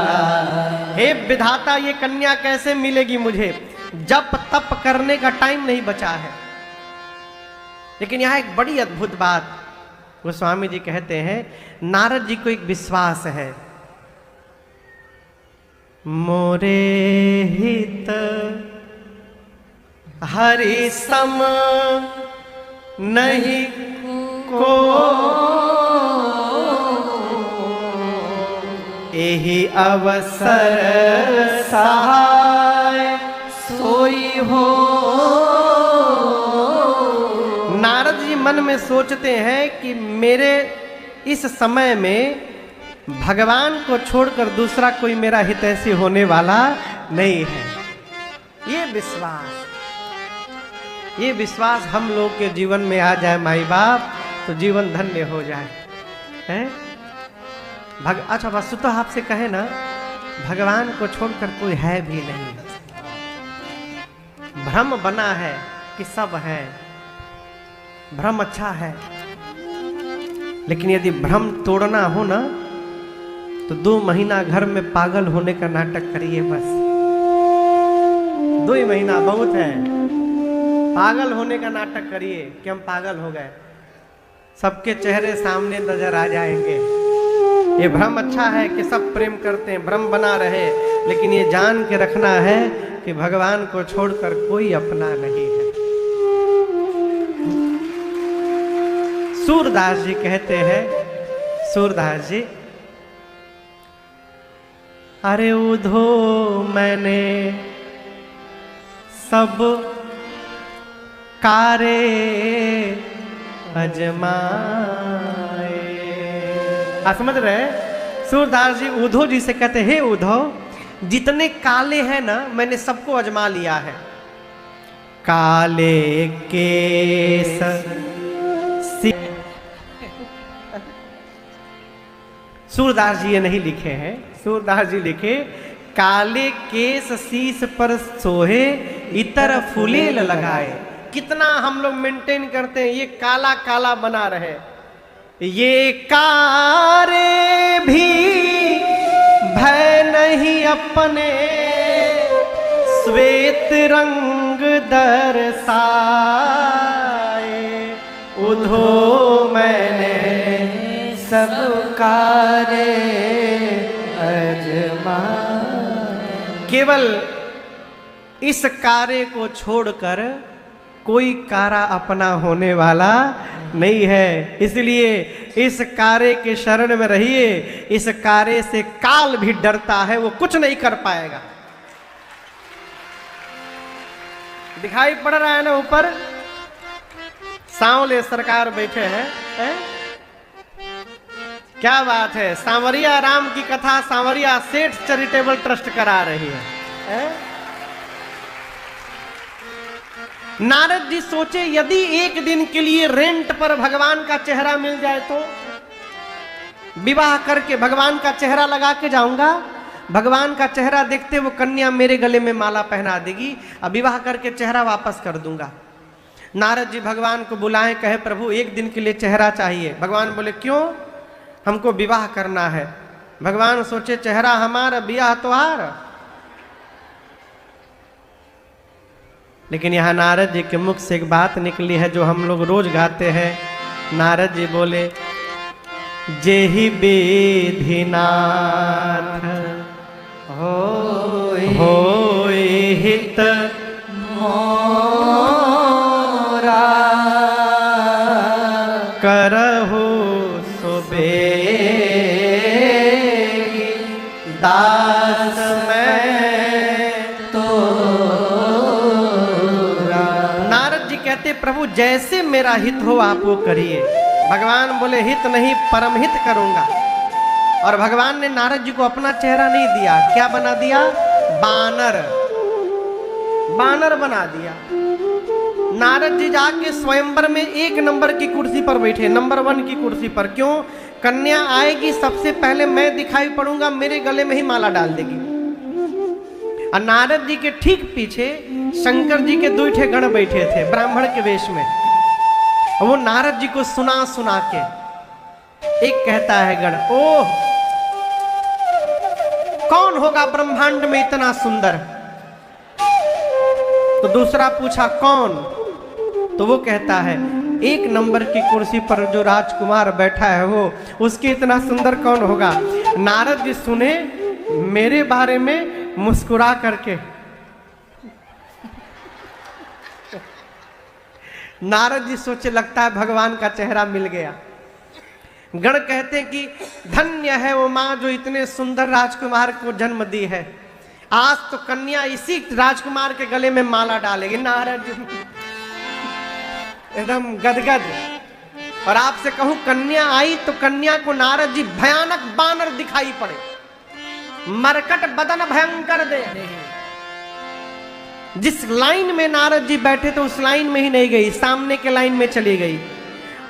S1: हे विधाता ये कन्या कैसे मिलेगी मुझे? जप तप करने का टाइम नहीं बचा है। लेकिन यहां एक बड़ी अद्भुत बात गोस्वामी जी कहते हैं, नारद जी को एक विश्वास है, मोरे हित हरि सम नहीं को, यही अवसर सहाय सोई हो। नारद जी मन में सोचते हैं कि मेरे इस समय में भगवान को छोड़कर दूसरा कोई मेरा हितैषी होने वाला नहीं है। ये विश्वास हम लोग के जीवन में आ जाए माई बाप, तो जीवन धन्य हो जाए। हैं? अच्छा वस्तुतः आपसे कहे ना, भगवान को छोड़कर कोई है भी नहीं। भ्रम बना है कि सब है, भ्रम अच्छा है, लेकिन यदि भ्रम तोड़ना हो ना तो 2 महीना घर में पागल होने का नाटक करिए। बस 2 ही महीना बहुत है, पागल होने का नाटक करिए कि हम पागल हो गए। सबके चेहरे सामने नजर आ जाएंगे। ये भ्रम अच्छा है कि सब प्रेम करते हैं, भ्रम बना रहे, लेकिन ये जान के रखना है कि भगवान को छोड़कर कोई अपना नहीं है। सूरदास जी कहते हैं, सूरदास जी, अरे उधो मैंने सब कारे अजमाए। आप समझ रहे? सूरदास जी उद्धव जी से कहते हे उद्धव, जितने काले हैं ना मैंने सबको अजमा लिया है। काले केस सूरदास जी ये नहीं लिखे हैं, सूरदास जी लिखे काले केस शीश पर सोहे इतर फुलेल लगाए। कितना हम लोग मेंटेन करते हैं, ये काला काला बना रहे। ये कारे भी भय नहीं अपने श्वेत रंग दर्शाए। उधो मैंने
S2: सब कारे अजमा।
S1: केवल इस कार्य को छोड़कर कोई कारा अपना होने वाला नहीं है। इसलिए इस कार्य के शरण में रहिए। इस कार्य से काल भी डरता है, वो कुछ नहीं कर पाएगा। दिखाई पड़ रहा है ना ऊपर सांवले सरकार बैठे हैं, है? क्या बात है। सांवरिया राम की कथा सांवरिया सेठ चैरिटेबल ट्रस्ट करा रही है? नारद जी सोचे यदि एक दिन के लिए रेंट पर भगवान का चेहरा मिल जाए तो विवाह करके भगवान का चेहरा लगा के जाऊंगा। भगवान का चेहरा देखते वो कन्या मेरे गले में माला पहना देगी, अब विवाह करके चेहरा वापस कर दूंगा। नारद जी भगवान को बुलाएं, कहे प्रभु एक दिन के लिए चेहरा चाहिए। भगवान बोले क्यों? हमको विवाह करना है। भगवान सोचे चेहरा हमारा, ब्याह तुम्हारा। लेकिन यहाँ नारद जी के मुख से एक बात निकली है जो हम लोग रोज गाते हैं। नारद जी बोले जेहि विधिनाथ होय हित
S2: मोरा
S1: करहु सुबे दास मैं तो। नारद जी कहते प्रभु जैसे मेरा हित हो आप वो करिए। भगवान बोले हित नहीं परम हित करूंगा। और भगवान ने नारद जी को अपना चेहरा नहीं दिया, क्या बना दिया? बानर, बानर बना दिया। नारद जी जाके स्वयंवर में एक नंबर की कुर्सी पर बैठे, नंबर 1 की कुर्सी पर। क्यों? कन्या आएगी सबसे पहले मैं दिखाई पड़ूंगा, मेरे गले में ही माला डाल देगी। और नारद जी के ठीक पीछे शंकर जी के 2 गण बैठे थे ब्राह्मण के वेश में। वो नारद जी को सुना सुना के एक कहता है गण, ओह कौन होगा ब्रह्मांड में इतना सुंदर? तो दूसरा पूछा कौन? तो वो कहता है 1 नंबर की कुर्सी पर जो राजकुमार बैठा है वो, उसके इतना सुंदर कौन होगा? नारद जी सुने मेरे बारे में, मुस्कुरा करके नारद जी सोचे लगता है भगवान का चेहरा मिल गया। गण कहते कि धन्य है वो माँ जो इतने सुंदर राजकुमार को जन्म दी है। आज तो कन्या इसी राजकुमार के गले में माला डालेगी। नारद जी एकदम गदगद। और आपसे कहूं कन्या आई तो कन्या को नारद जी भयानक बानर दिखाई पड़े, मरकट बदन भयंकर दे। जिस लाइन में नारद जी बैठे थे उस लाइन में ही नहीं गई, सामने के लाइन में चली गई।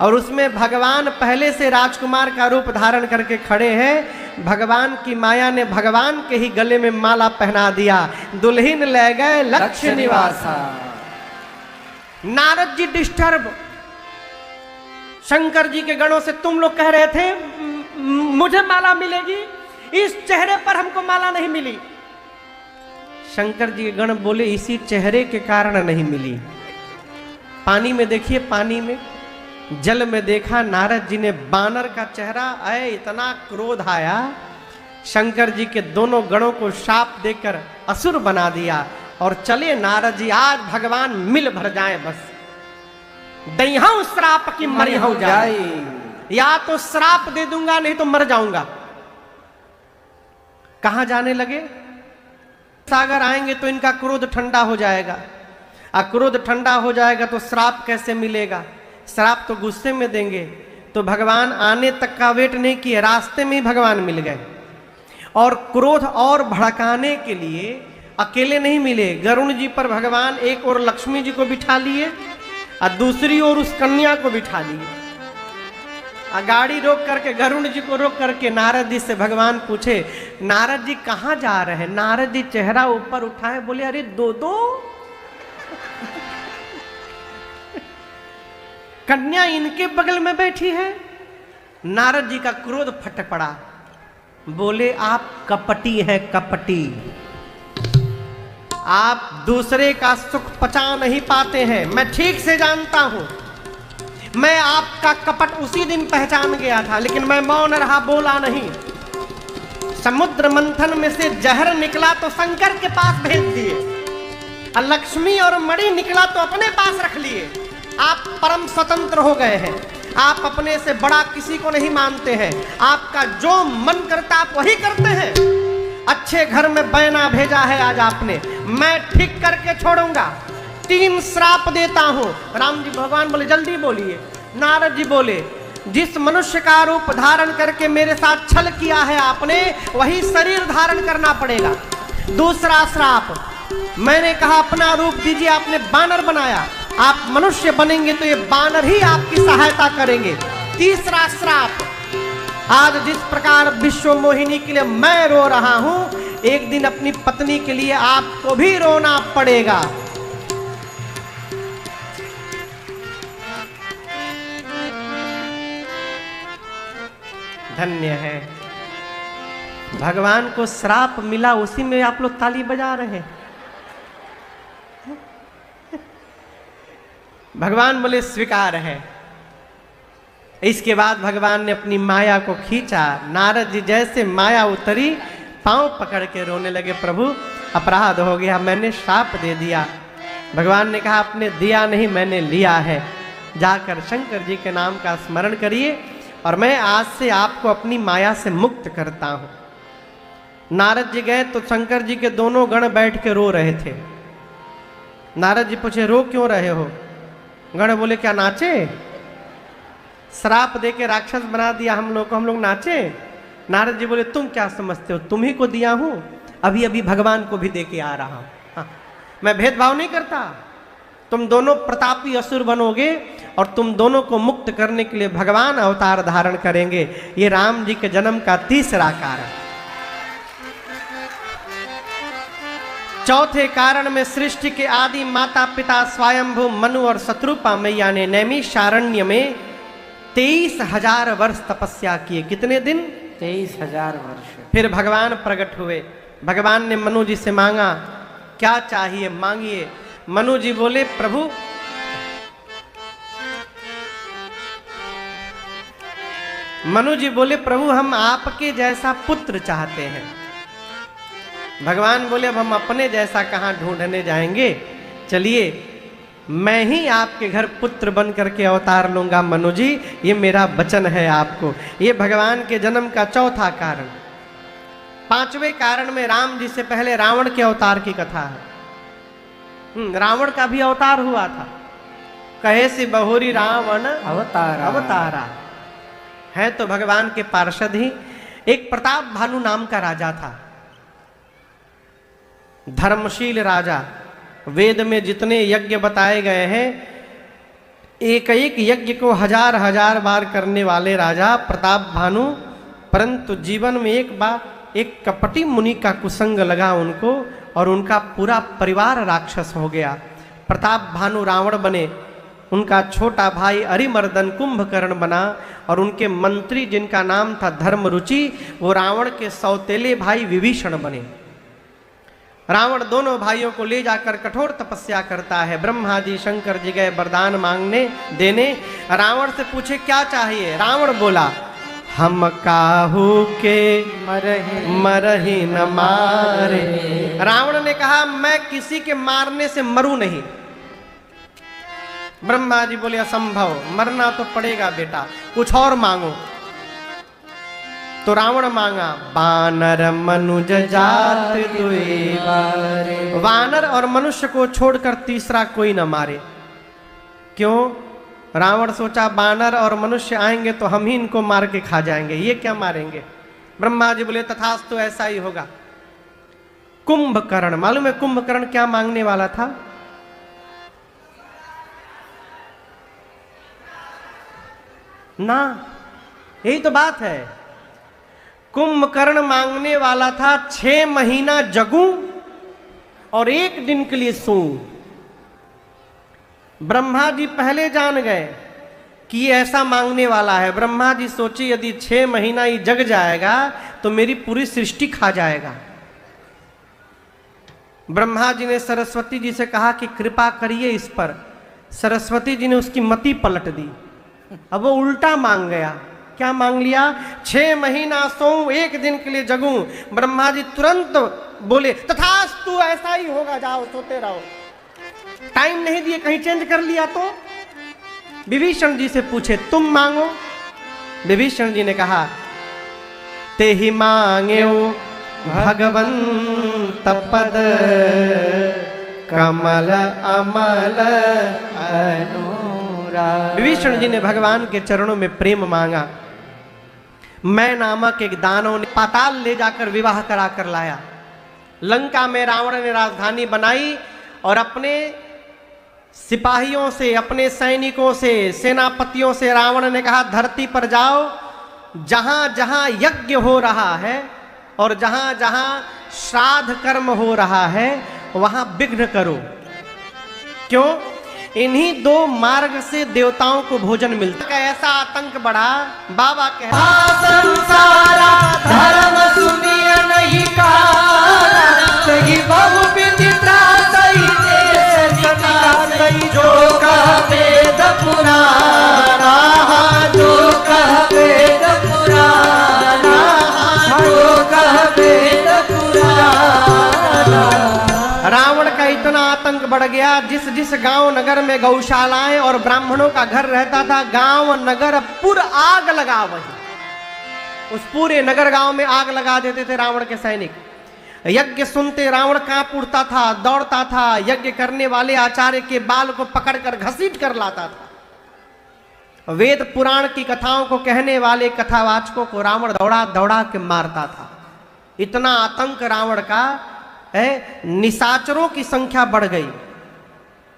S1: और उसमें भगवान पहले से राजकुमार का रूप धारण करके खड़े हैं। भगवान की माया ने भगवान के ही गले में माला पहना दिया। दुल्हन ले गए लक्ष्य निवासा। नारद जी डिस्टर्ब। शंकर जी के गणों से तुम लोग कह रहे थे मुझे माला मिलेगी, इस चेहरे पर हमको माला नहीं मिली। शंकर जी के गण बोले इसी चेहरे के कारण नहीं मिली। पानी में देखिए, पानी में जल में देखा नारद जी ने बानर का चेहरा, अय इतना क्रोध आया, शंकर जी के दोनों गणों को शाप देकर असुर बना दिया। और चले नारद जी, आज भगवान मिल भर जाए, बस दईहूं श्राप की मरिहूं जाए, या तो श्राप दे दूंगा नहीं तो मर जाऊंगा। कहां जाने लगे? सागर आएंगे तो इनका क्रोध ठंडा हो जाएगा, क्रोध ठंडा हो जाएगा तो श्राप कैसे मिलेगा? श्राप तो गुस्से में देंगे। तो भगवान आने तक का वेट नहीं किए, रास्ते में ही भगवान मिल गए। और क्रोध और भड़काने के लिए अकेले नहीं मिले, गरुण जी पर भगवान एक और लक्ष्मी जी को बिठा लिए और दूसरी ओर उस कन्या को बिठा लिए। गाड़ी रोक करके, गरुण जी को रोक करके नारद जी से भगवान पूछे, नारद जी कहाँ जा रहे हैं? नारद जी चेहरा ऊपर उठाए, बोले अरे दो दो कन्या इनके बगल में बैठी है। नारद जी का क्रोध फट पड़ा, बोले आप कपटी हैं, कपटी, आप दूसरे का सुख पचा नहीं पाते हैं, मैं ठीक से जानता हूं। मैं आपका कपट उसी दिन पहचान गया था, लेकिन मैं मौन रहा, बोला नहीं। समुद्र मंथन में से जहर निकला तो शंकर के पास भेज दिए, और लक्ष्मी और मणि निकला तो अपने पास रख लिए। आप परम स्वतंत्र हो गए हैं, आप अपने से बड़ा किसी को नहीं मानते हैं, आपका जो मन करता आप वही करते हैं। अच्छे घर में बैना भेजा है आज आपने, मैं ठीक करके छोड़ूंगा। 3 श्राप देता हूं। राम जी भगवान बोले जल्दी बोलिए। नारद जी बोले, जिस मनुष्य का रूप धारण करके मेरे साथ छल किया है आपने, वही शरीर धारण करना पड़ेगा। दूसरा श्राप, मैंने कहा अपना रूप दीजिए, आपने बानर बनाया, आप मनुष्य बनेंगे तो ये बानर ही आपकी सहायता करेंगे। तीसरा श्राप, आज जिस प्रकार विश्व मोहिनी के लिए मैं रो रहा हूं, एक दिन अपनी पत्नी के लिए आपको भी रोना पड़ेगा। धन्य है, भगवान को श्राप मिला, उसी में आप लोग ताली बजा रहे हैं। भगवान बोले स्वीकार है। इसके बाद भगवान ने अपनी माया को खींचा। नारद जी जैसे माया उतरी, पांव पकड़ के रोने लगे, प्रभु अपराध हो गया, मैंने श्राप दे दिया। भगवान ने कहा आपने दिया नहीं, मैंने लिया है, जाकर शंकर जी के नाम का स्मरण करिए और मैं आज से आपको अपनी माया से मुक्त करता हूं। नारद जी गए तो शंकर जी के दोनों गण बैठ के रो रहे थे। नारद जी पूछे रो क्यों रहे हो? गण बोले क्या नाचे? श्राप दे के राक्षस बना दिया हम लोग को, हम लोग नाचे? नारद जी बोले तुम क्या समझते हो, तुम ही को दिया हूं, अभी अभी भगवान को भी दे के आ रहा हूं। हाँ, मैं भेदभाव नहीं करता। तुम दोनों प्रतापी असुर बनोगे और तुम दोनों को मुक्त करने के लिए भगवान अवतार धारण करेंगे। ये राम जी के जन्म का तीसरा कारण। चौथे कारण में सृष्टि के आदि माता पिता स्वयंभू मनु और शत्रुपा मैया ने नैमिषारण्य में 23,000 वर्ष तपस्या किए। कितने दिन?
S2: 23,000 वर्ष।
S1: फिर भगवान प्रकट हुए। भगवान ने मनु जी से मांगा क्या चाहिए, मांगिए। मनु जी बोले प्रभु मनु जी बोले प्रभु हम आपके जैसा पुत्र चाहते हैं। भगवान बोले अब हम अपने जैसा कहाँ ढूंढने जाएंगे, चलिए मैं ही आपके घर पुत्र बन करके अवतार लूंगा। मनु जी ये मेरा वचन है आपको। ये भगवान के जन्म का चौथा कारण। पांचवें कारण में राम जी से पहले रावण के अवतार की कथा है। रावण का भी अवतार हुआ था। कहे से बहुरी रावण अवतारा है तो भगवान के पार्षद ही। एक प्रताप भानु नाम का राजा था, धर्मशील राजा। वेद में जितने यज्ञ बताए गए हैं, एक एक यज्ञ को 1000 बार करने वाले राजा प्रताप भानु। परंतु जीवन में एक बार एक कपटी मुनि का कुसंग लगा उनको और उनका पूरा परिवार राक्षस हो गया। प्रताप भानु रावण बने, उनका छोटा भाई अरिमर्दन कुंभकर्ण बना और उनके मंत्री जिनका नाम था धर्मरुचि वो रावण के सौतेले भाई विभीषण बने। रावण दोनों भाइयों को ले जाकर कठोर तपस्या करता है। ब्रह्मा जी शंकर जी गए वरदान मांगने देने। रावण से पूछे क्या चाहिए। रावण बोला हम काहू के मरही न मारे। रावण ने कहा मैं किसी के मारने से मरूं नहीं। ब्रह्मा जी बोले असंभव, मरना तो पड़ेगा बेटा, कुछ और मांगो। तो रावण मांगा वानर मनुज जात दुई बारे। वानर और मनुष्य को छोड़कर तीसरा कोई न मारे। क्यों? रावण सोचा वानर और मनुष्य आएंगे तो हम ही इनको मार के खा जाएंगे, ये क्या मारेंगे। ब्रह्मा जी बोले तथास्तु ऐसा ही होगा। कुंभकर्ण, मालूम है कुंभकर्ण क्या मांगने वाला था? ना, यही तो बात है। कुंभकर्ण मांगने वाला था 6 महीना जगूं और 1 दिन के लिए सोऊं। ब्रह्मा जी पहले जान गए कि ऐसा मांगने वाला है। ब्रह्मा जी सोचे यदि 6 महीना ही जग जाएगा तो मेरी पूरी सृष्टि खा जाएगा। ब्रह्मा जी ने सरस्वती जी से कहा कि कृपा करिए इस पर। सरस्वती जी ने उसकी मति पलट दी। अब वो उल्टा मांग गया। क्या मांग लिया? 6 महीना सोऊं, 1 दिन के लिए जगूं। ब्रह्मा जी तुरंत बोले तथास्तु ऐसा ही होगा, जाओ सोते रहो। टाइम नहीं दिए, कहीं चेंज कर लिया तो। विभीषण जी से पूछे तुम मांगो। विभीषण जी ने कहा ते ही मांगे भगवंत पद कमल अमल अनुराग। विभीषण जी ने भगवान के चरणों में प्रेम मांगा। मैं नामक एक दानव ने पाताल ले जाकर विवाह करा कर लाया। लंका में रावण ने राजधानी बनाई और अपने सिपाहियों से, अपने सैनिकों से, सेनापतियों से रावण ने कहा धरती पर जाओ, जहां जहां यज्ञ हो रहा है और जहां जहां श्राद्ध कर्म हो रहा है वहां विघ्न करो। क्यों? इन्हीं 2 मार्ग से देवताओं को भोजन मिलता है। ऐसा आतंक बढ़ा, बाबा कहते
S2: संसारा धर्म सुनिय नहीं कारा, सही बहु विधि त्रासई देश निकासई। जो कह वेद पुराना, जो कह वेद पुराना, जो कह वेद पुराना।
S1: रावण का इतना आतंक बढ़ गया, जिस जिस गांव नगर में गौशालाएं और ब्राह्मणों का घर रहता था, गांव नगर पूरा आग लगा। वही उस पूरे नगर गांव में आग लगा देते थे रावण के सैनिक। यज्ञ सुनते रावण कांप उठता था, दौड़ता था, यज्ञ करने वाले आचार्य के बाल को पकड़कर घसीट कर लाता था। वेद पुराण की कथाओं को कहने वाले कथावाचकों को रावण दौड़ा दौड़ा के मारता था। इतना आतंक रावण का है। निशाचरों की संख्या बढ़ गई।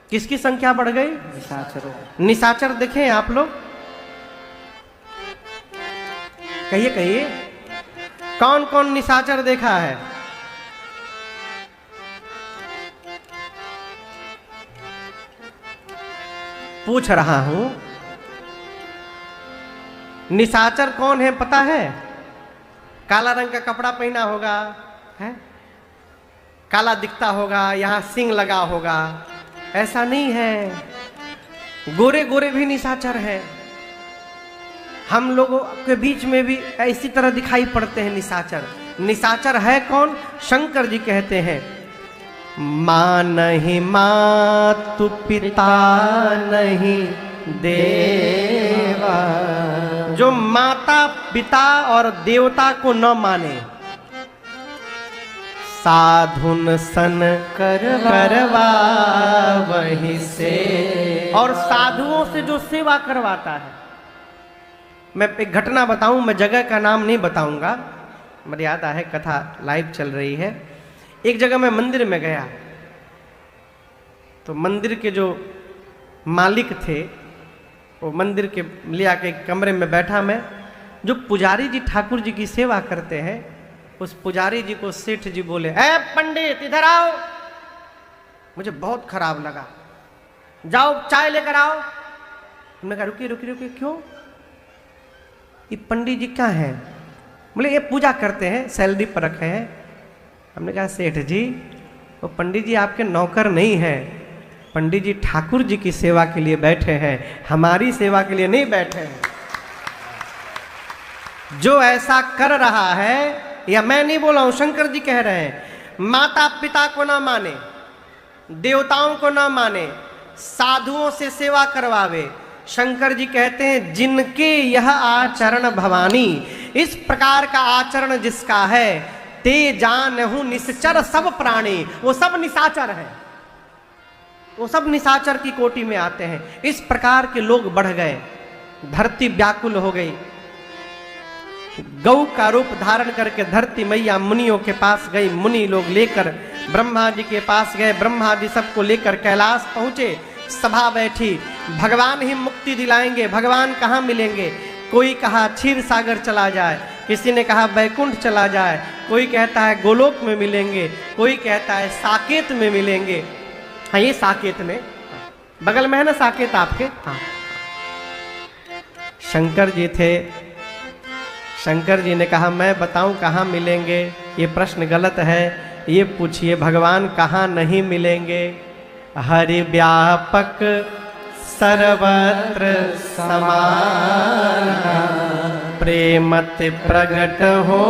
S1: किसकी संख्या बढ़ गई?
S2: निशाचरों।
S1: निशाचर देखें आप लोग, कहिए कहिए कौन कौन निशाचर देखा है? पूछ रहा हूं, निशाचर कौन है पता है? काला रंग का कपड़ा पहना होगा, है काला दिखता होगा, यहां सिंग लगा होगा। ऐसा नहीं है, गोरे गोरे भी निशाचर है। हम लोगों के बीच में भी इसी तरह दिखाई पड़ते हैं निशाचर। निशाचर है कौन? शंकर जी कहते हैं मां नहीं मातु पिता नहीं देवा। जो माता पिता और देवता को न माने, साधुन सन करवा वहीं से, और साधुओं से जो सेवा करवाता है। मैं एक घटना बताऊं, मैं जगह का नाम नहीं बताऊंगा, मर्यादा है, कथा लाइव चल रही है। एक जगह मैं मंदिर में गया तो मंदिर के जो मालिक थे वो मंदिर के ले आके एक कमरे में बैठा मैं। जो पुजारी जी ठाकुर जी की सेवा करते हैं, उस पुजारी जी को सेठ जी बोले ए पंडित इधर आओ। मुझे बहुत खराब लगा, जाओ चाय लेकर आओ। मैं कहा रुकिए रुकिए रुकिए, क्यों? ये पंडित जी क्या हैं? बोले ये पूजा करते हैं, सैलरी पर रखे हैं। हमने कहा सेठ जी वो पंडित जी आपके नौकर नहीं है, पंडित जी ठाकुर जी की सेवा के लिए बैठे हैं, हमारी सेवा के लिए नहीं बैठे हैं। जो ऐसा कर रहा है, या मैं नहीं बोला हूं, शंकर जी कह रहे हैं, माता पिता को ना माने, देवताओं को ना माने, साधुओं से सेवा करवावे। शंकर जी कहते हैं जिनके यह आचरण भवानी, इस प्रकार का आचरण जिसका है, ते जानहु निश्चर सब प्राणी, वो सब निशाचर है, वो सब निशाचर की कोटि में आते हैं। इस प्रकार के लोग बढ़ गए, धरती व्याकुल हो गई। गौ का रूप धारण करके धरती मैया मुनियों के पास गई, मुनि लोग लेकर ब्रह्मा जी के पास गए, ब्रह्मा जी सबको लेकर कैलाश पहुंचे, सभा बैठी, भगवान ही मुक्ति दिलाएंगे, भगवान कहाँ मिलेंगे। कोई कहा क्षीर सागर चला जाए, किसी ने कहा बैकुंठ चला जाए, कोई कहता है गोलोक में मिलेंगे, कोई कहता है साकेत में मिलेंगे। हाँ, ये साकेत में, बगल में है ना साकेत आपके। हाँ, शंकर जी थे, शंकर जी ने कहा मैं बताऊं कहाँ मिलेंगे, ये प्रश्न गलत है, ये पूछिए भगवान कहाँ नहीं मिलेंगे। हरि व्यापक सर्वत्र समान, प्रेमति प्रगट हो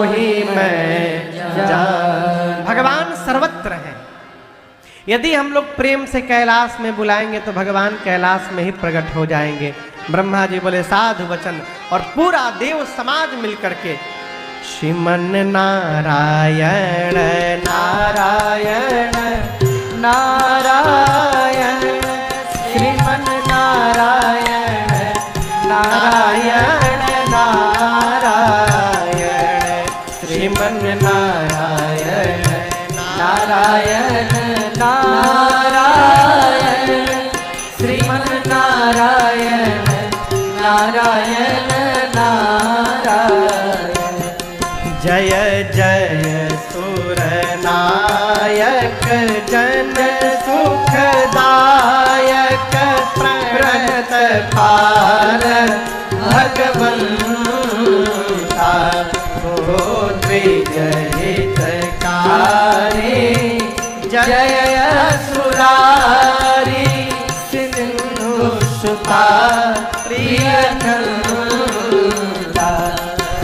S1: ही मैं जान। भगवान सर्वत्र है। यदि हम लोग प्रेम से कैलाश में बुलाएंगे तो भगवान कैलाश में ही प्रकट हो जाएंगे। ब्रह्मा जी बोले साधु वचन, और पूरा देव समाज मिलकर के श्रीमन नारायण नारायण नारायण, श्रीमन नारायण नारायण नारायण, श्रीमन नारायण नारायण नारायण, श्रीमन नारायण नारायण नारायण। जय जय सुर नायक जन सुखदायक, प्रणत पार भगवंता, हो द्विजहितकारी, जय सुरारी, सिंधु सुता प्रियचंदा,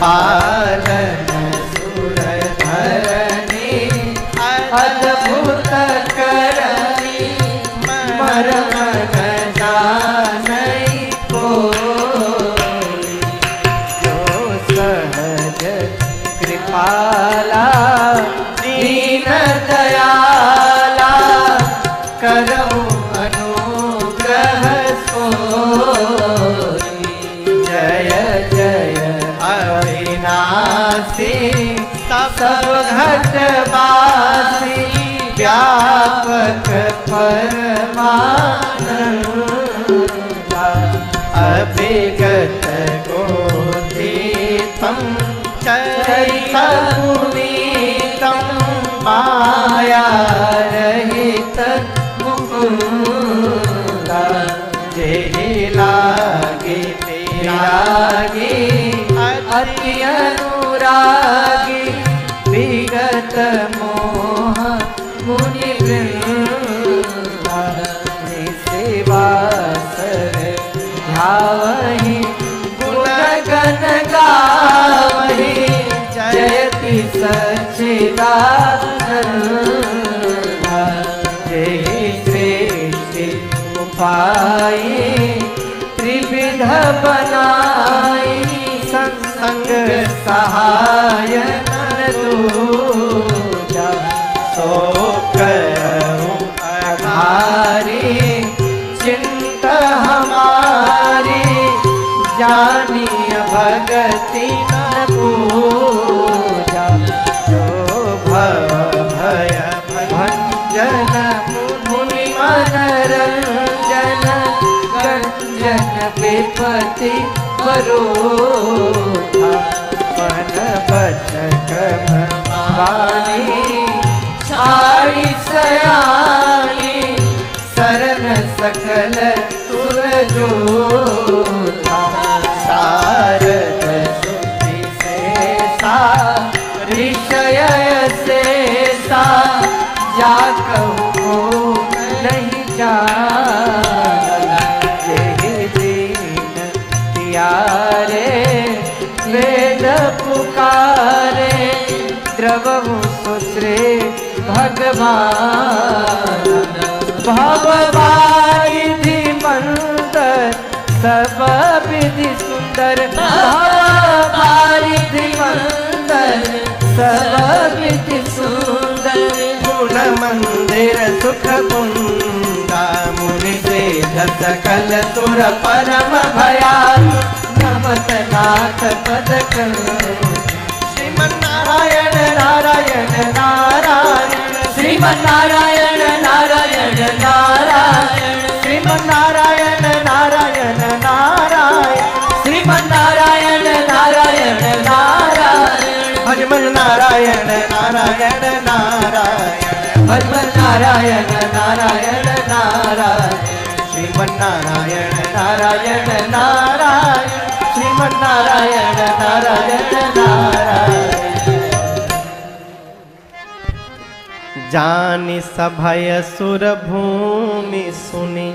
S1: पालन सुर धरणी, अद्भुत करणी, मर्म न जानई कोई, जो सहज कृपाला दीन दयाला, करहु अनुग्रह सोई। जय जय अविनाशी, सब घटवासी, व्यापक परमानंदा, अभिगत गोतीतम चरितपुनीतम, माया रहित मुकुंदा, जेहि लागे त्यागी, अति अनुरागी, विगत मोह मुनि वृंदा, सेवा सर ध्यावहि, गुण गण गावहि, जयति सच्चिदानंदा, जेहि सृष्टि उपाई, त्रिविध बनाई, सत्संग सहाय नर दूजा, सो करहु आधारी, चिंत हमारी, जानिय भगति न पूजा, जो भव भय भंजन, मुनि मनरंजन, गंजन विपति वरोधा, मन बचक वाणी, छाड़ी सयानी, शरण सकल सुर जोधा, शारद सुति शेषा, ऋषय शेषा, जा
S2: यही दीन तियारे वेद पुकारे द्रवहु सुश्री भगवान भववारिधि मंदर सब विधि सुंदर भववारिधि मंदर सब विधि सुंदर
S1: गुण मंदिर सुख कुंदा मुनि से
S2: सकल सुर परम भयाल नमत नाथ पद
S1: श्रीमन्नारायण नारायण नारायण
S2: श्रीमन्नारायण नारायण नारायण
S1: श्रीमन्नारायण नारायण नारायण
S2: श्रीमन्नारायण नारायण नारायण
S1: भजमन नारायण नारायण नारायण
S2: भजमन नारायण नारायण नारायण
S1: श्रीमन्नारायण नारायण नारायण श्रीमन्नारायण नारायण नारायण जानि सभय सुर भूमि सुनि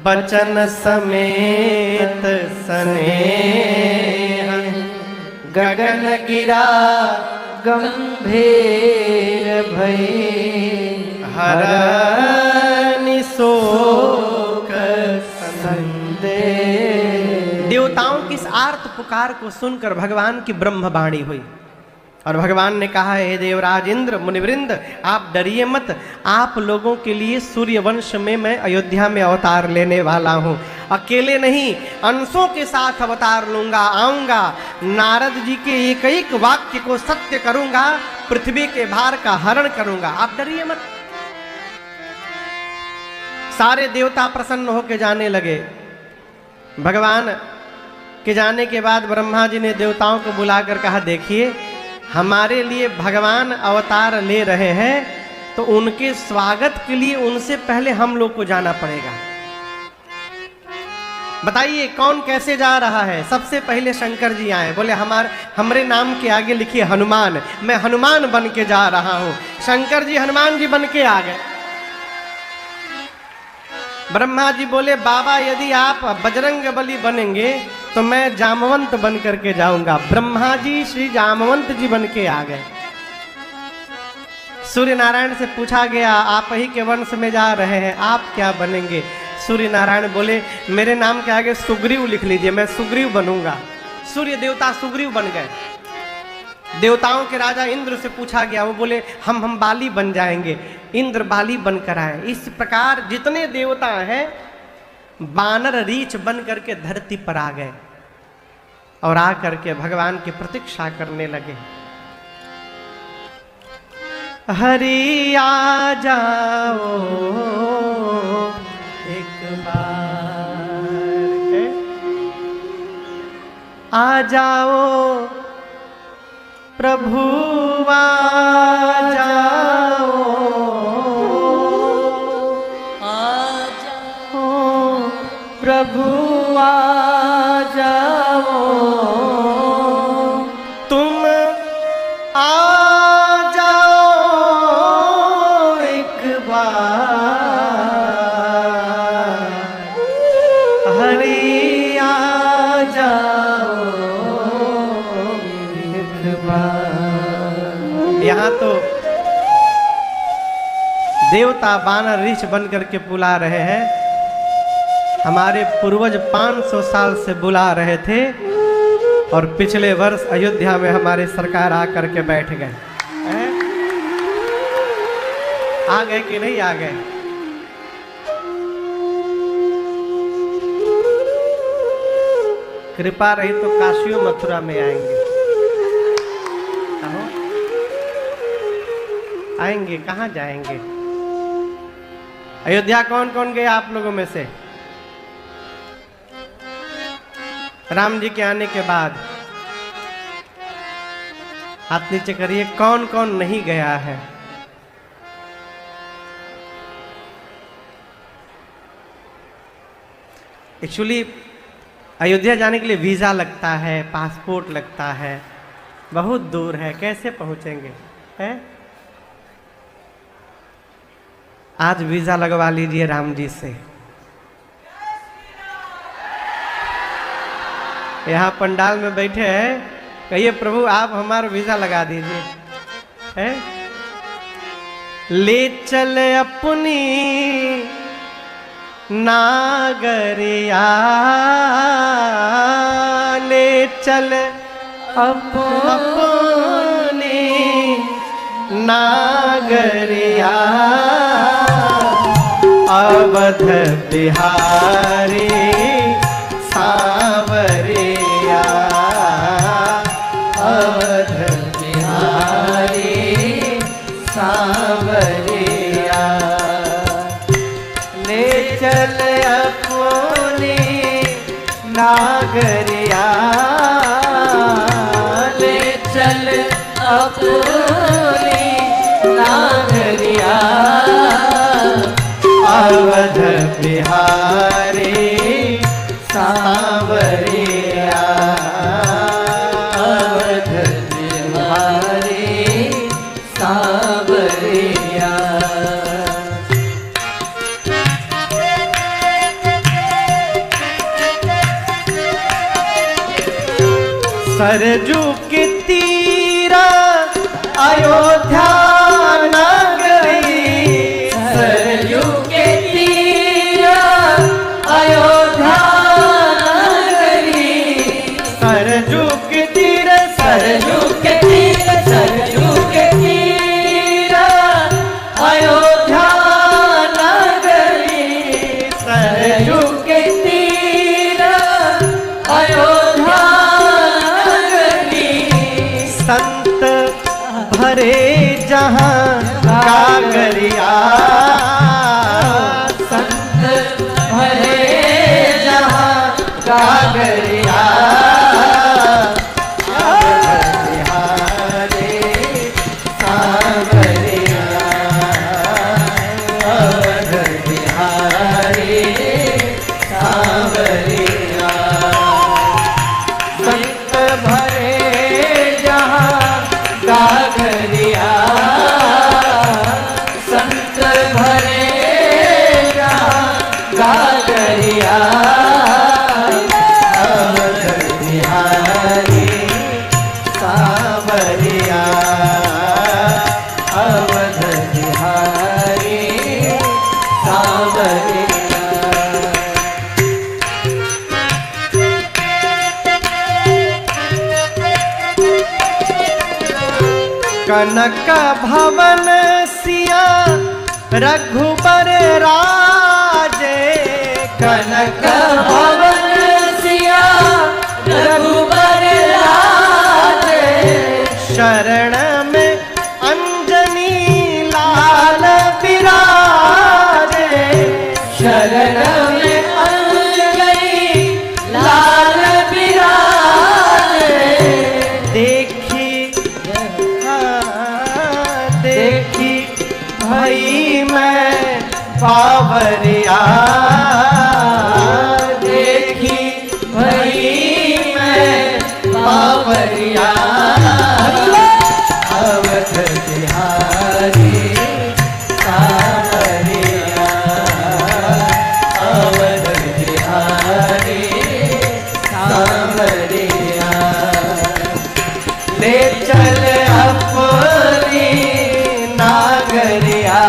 S1: बचन समेत स्नेह गगन गिरा
S2: गंभीर भई
S1: हरनि शोक
S2: संदेह।
S1: देवताओं की इस आर्त पुकार को सुनकर भगवान की ब्रह्मवाणी हुई और भगवान ने कहा, हे देवराज इंद्र मुनिवृंद, आप डरिए मत। आप लोगों के लिए सूर्य वंश में मैं अयोध्या में अवतार लेने वाला हूँ। अकेले नहीं, अंशों के साथ अवतार लूंगा, आऊंगा। नारद जी के एक एक वाक्य को सत्य करूंगा, पृथ्वी के भार का हरण करूंगा। आप डरिए मत। सारे देवता प्रसन्न होकर जाने लगे। भगवान के जाने के बाद ब्रह्मा जी ने देवताओं को बुलाकर कहा, देखिए हमारे लिए भगवान अवतार ले रहे हैं, तो उनके स्वागत के लिए उनसे पहले हम लोग को जाना पड़ेगा। बताइए कौन कैसे जा रहा है? सबसे पहले शंकर जी आए, बोले हमरे नाम के आगे लिखिए हनुमान, मैं हनुमान बन के जा रहा हूं। शंकर जी हनुमान जी बन के आ गए। ब्रह्मा जी बोले, बाबा यदि आप बजरंग बली बनेंगे तो मैं जामवंत बन करके जाऊंगा। ब्रह्मा जी श्री जामवंत जी बन के आ गए। सूर्य नारायण से पूछा गया, आप ही के वंश में जा रहे हैं, आप क्या बनेंगे? सूर्य नारायण बोले, मेरे नाम के आगे सुग्रीव लिख लीजिए, मैं सुग्रीव बनूंगा। सूर्य देवता सुग्रीव बन गए। देवताओं के राजा इंद्र से पूछा गया, वो बोले हम बाली बन जाएंगे। इंद्र बाली बनकर आए। इस प्रकार जितने देवता हैं बानर रीछ बन करके धरती पर आ गए और आ करके भगवान की प्रतीक्षा करने लगे। हरि आ जाओ एक बार, आ जाओ प्रभु आ जाओ,
S2: प्रभु आ जाओ,
S1: तुम आ जाओ एक बार, हरि आ जाओ एक बार। यहाँ तो देवता बानर ऋष बन करके बुला रहे हैं। हमारे पूर्वज 500 साल से बुला रहे थे और पिछले वर्ष अयोध्या में हमारे सरकार आकर के बैठ गए। आ गए कि नहीं आ गए? कृपा रही तो काशियों मथुरा में आएंगे। कहो आएंगे, कहाँ जाएंगे? अयोध्या कौन कौन गए आप लोगों में से? राम जी के आने के बाद हाथ नीचे करिए, कौन कौन नहीं गया है? एक्चुअली अयोध्या जाने के लिए वीजा लगता है, पासपोर्ट लगता है, बहुत दूर है, कैसे पहुंचेंगे? है आज वीजा लगवा लीजिए राम जी से। यहाँ पंडाल में बैठे हैं, कहिए प्रभु आप हमारा वीजा लगा दीजिए। है ले चल अपनी नागरिया, ले चल अपनी नागरिया, अवध बिहारी सावरिया, अवध बिहारी सावरिया। ले चल अपनी नागरिया, ले चल अपनी नागरिया, अवध बिहारी सावरिया, अवध बिहारी सावरिया। सरजू के तीरा अयोध्या नगरी, सरजू के तीरा अयोध्या नगरी, सरजू के तीर, सरजू के तीर, सरजू के तीरा अयोध्या नगरी, सरजू के तीरा अयोध्या नगरी। संत भरे जहाँ कागरिया, संत भरे जहाँ कागरिया, अवध बिहारी सावरिया, अवध बिहारी सावरिया। संत भरे जहाँ कागरिया, संत भरे जहाँ कागरिया, अवध बिहारी सावरिया, अवध बिहारी सावरिया। कनक भवन सिया रघुबर राजे, कनक भवन सिया रघुबर राजे, शरण में अंजनी लाल बिराजे, शरण में अंजनी लाल बिराजे। देखी देखी भाई मैं बावरिया, देखी भाई मैं बावरिया, अवध बिहारी सावरिया, अवध बिहारी सावरिया। ले चल अपनी नागरिया,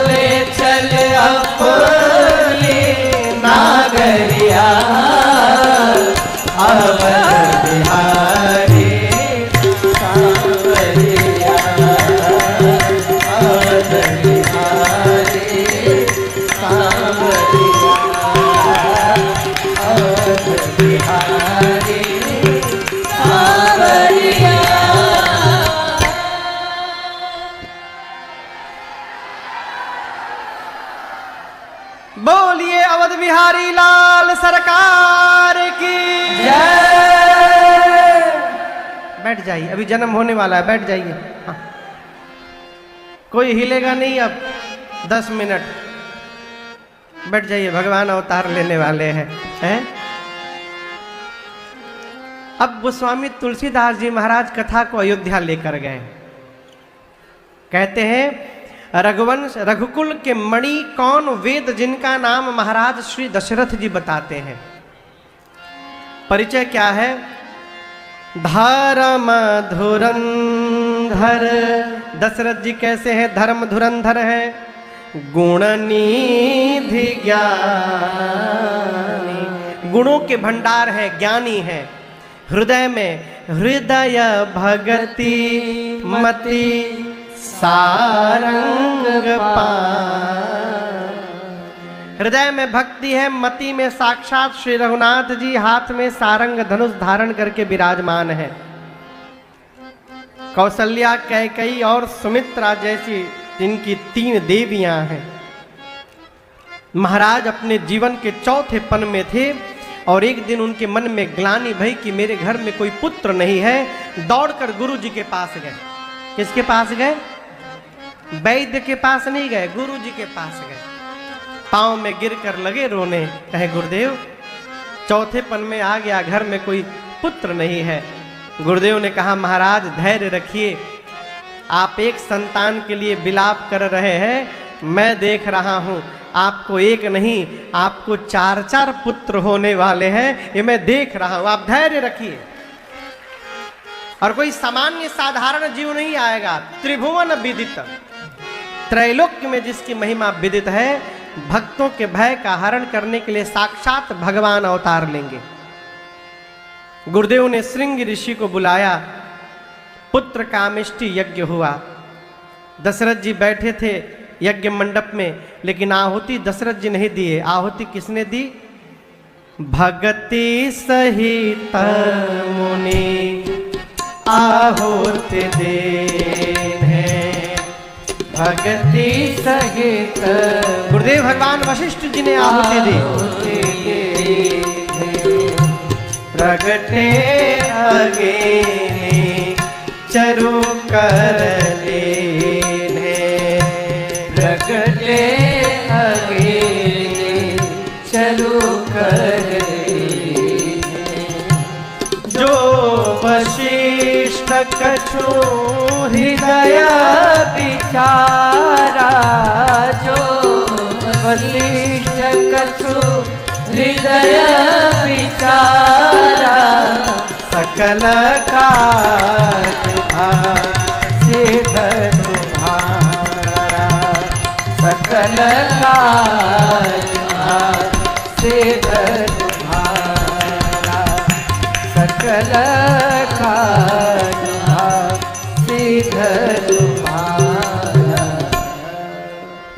S1: ले चल अपनी नागरिया, अवध बिहारी सावरिया, अवध बिहारी सावरिया, अवध बिहारी सावरिया। बोलिए अवध बिहारी लाल सरकार की जय। बैठ जाइए, अभी जन्म होने वाला है, बैठ जाइए। हाँ। कोई हिलेगा नहीं अब 10 मिनट, बैठ जाइए, भगवान अवतार लेने वाले हैं। अब गोस्वामी तुलसीदास जी महाराज कथा को अयोध्या लेकर गए। कहते हैं रघुवंश रघुकुल के मणि कौन वेद जिनका नाम महाराज श्री दशरथ जी बताते हैं। परिचय क्या है? धर्म धुरंधर। दशरथ जी कैसे हैं? धर्म धुरंधर है, गुण निधि ज्ञानी, गुणों के भंडार है, ज्ञानी है। हृदय में हृदय भगति मति सारंग पान। हृदय में भक्ति है, मति में साक्षात श्री रघुनाथ जी हाथ में सारंग धनुष धारण करके विराजमान है। कौशल्या, कैकेयी और सुमित्रा जैसी जिनकी 3 देवियां हैं। महाराज अपने जीवन के चौथे पन में थे और एक दिन उनके मन में ग्लानि भई कि मेरे घर में कोई पुत्र नहीं है। दौड़कर गुरु जी के पास गए। किसके पास गए? वैद्य के पास नहीं गए, गुरु जी के पास गए। पांव में गिरकर लगे रोने, कहे गुरुदेव चौथे पन में आ गया, घर में कोई पुत्र नहीं है। गुरुदेव ने कहा महाराज धैर्य रखिए, आप एक संतान के लिए विलाप कर रहे हैं, मैं देख रहा हूं आपको एक नहीं आपको 4-4 पुत्र होने वाले हैं, ये मैं देख रहा हूं, आप धैर्य रखिए। और कोई सामान्य साधारण जीव नहीं आएगा, त्रिभुवन विदित, त्रैलोक्य में जिसकी महिमा विदित है, भक्तों के भय का हरण करने के लिए साक्षात भगवान अवतार लेंगे। गुरुदेव ने श्रृंग ऋषि को बुलाया, पुत्र कामिष्टि यज्ञ हुआ। दशरथ जी बैठे थे यज्ञ मंडप में, लेकिन आहुति दशरथ जी नहीं दिए। आहुति किसने दी? भगति सहित मुनि आहुति देने, भगति सहित। गुरुदेव भगवान वशिष्ठ जी ने आहुति दी। प्रगटे अगेने चरु कर लेने,
S2: प्रगटे अगेने चरु कर लेने।
S1: जो वशिष्ठ कछु
S2: हृदय विचारा, जो वशिष्ठ कछु हृदय विचारा,
S1: सकल कार्य
S2: सिद्ध तुम्हारा, सकल कार्य सिद्ध तुम्हारा, सकल कार्य सिद्ध तुम्हारा।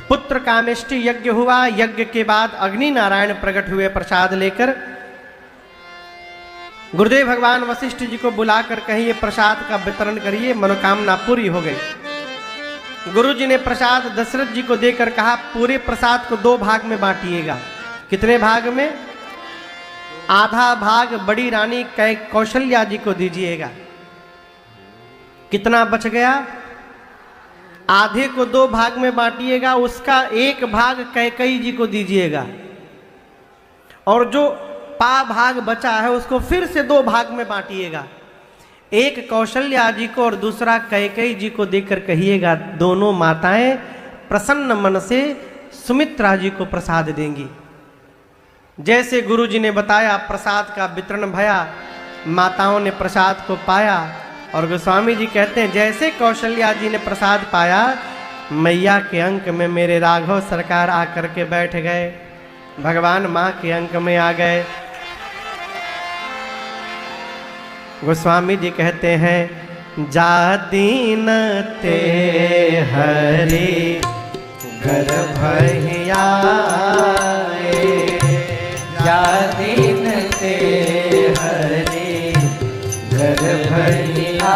S1: पुत्र कामिष्टि यज्ञ हुआ। यज्ञ के बाद अग्नि नारायण प्रकट हुए प्रसाद लेकर। गुरुदेव भगवान वशिष्ठ जी को बुलाकर कहिए प्रसाद का वितरण करिए, मनोकामना पूरी हो गई। गुरु जी ने प्रसाद दशरथ जी को देकर कहा पूरे प्रसाद को 2 भाग में बांटिएगा। कितने भाग में? आधा भाग बड़ी रानी कौशल्या जी को दीजिएगा। कितना बच गया? आधे को 2 भाग में बांटिएगा, उसका 1 भाग कैकेयी जी को दीजिएगा, और जो भाग बचा है उसको फिर से 2 भाग में बांटिएगा। एक कौशल्या जी को और दूसरा कैकेयी जी को देकर कहिएगा दोनों माताएं प्रसन्न मन से सुमित्रा जी को प्रसाद देंगी। जैसे गुरु जी ने बताया प्रसाद का वितरण भया, माताओं ने प्रसाद को पाया। और गोस्वामी जी कहते हैं जैसे कौशल्या जी ने प्रसाद पाया, मैया के अंक में मेरे राघव सरकार आकर के बैठ गए, भगवान माँ के अंक में आ गए। गोस्वामी जी कहते हैं जा दीन ते हरि घर भैया,
S2: जा दीन ते हरि घर भैया,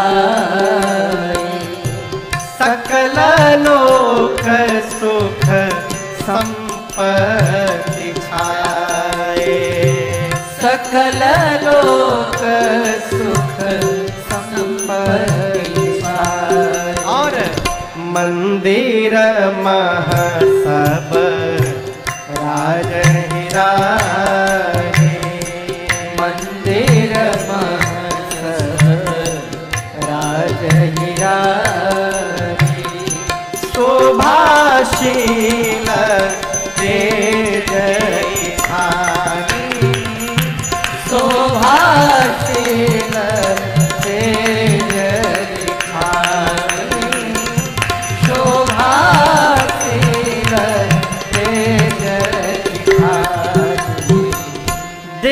S1: सकल लोक सुख संपत्ति छाए,
S2: सकल लोक सुख संपत्ति छाए।
S1: और मंदिर मह सब राज ही राहे,
S2: मंदिर मह सब राज ही राहे।
S1: शोभा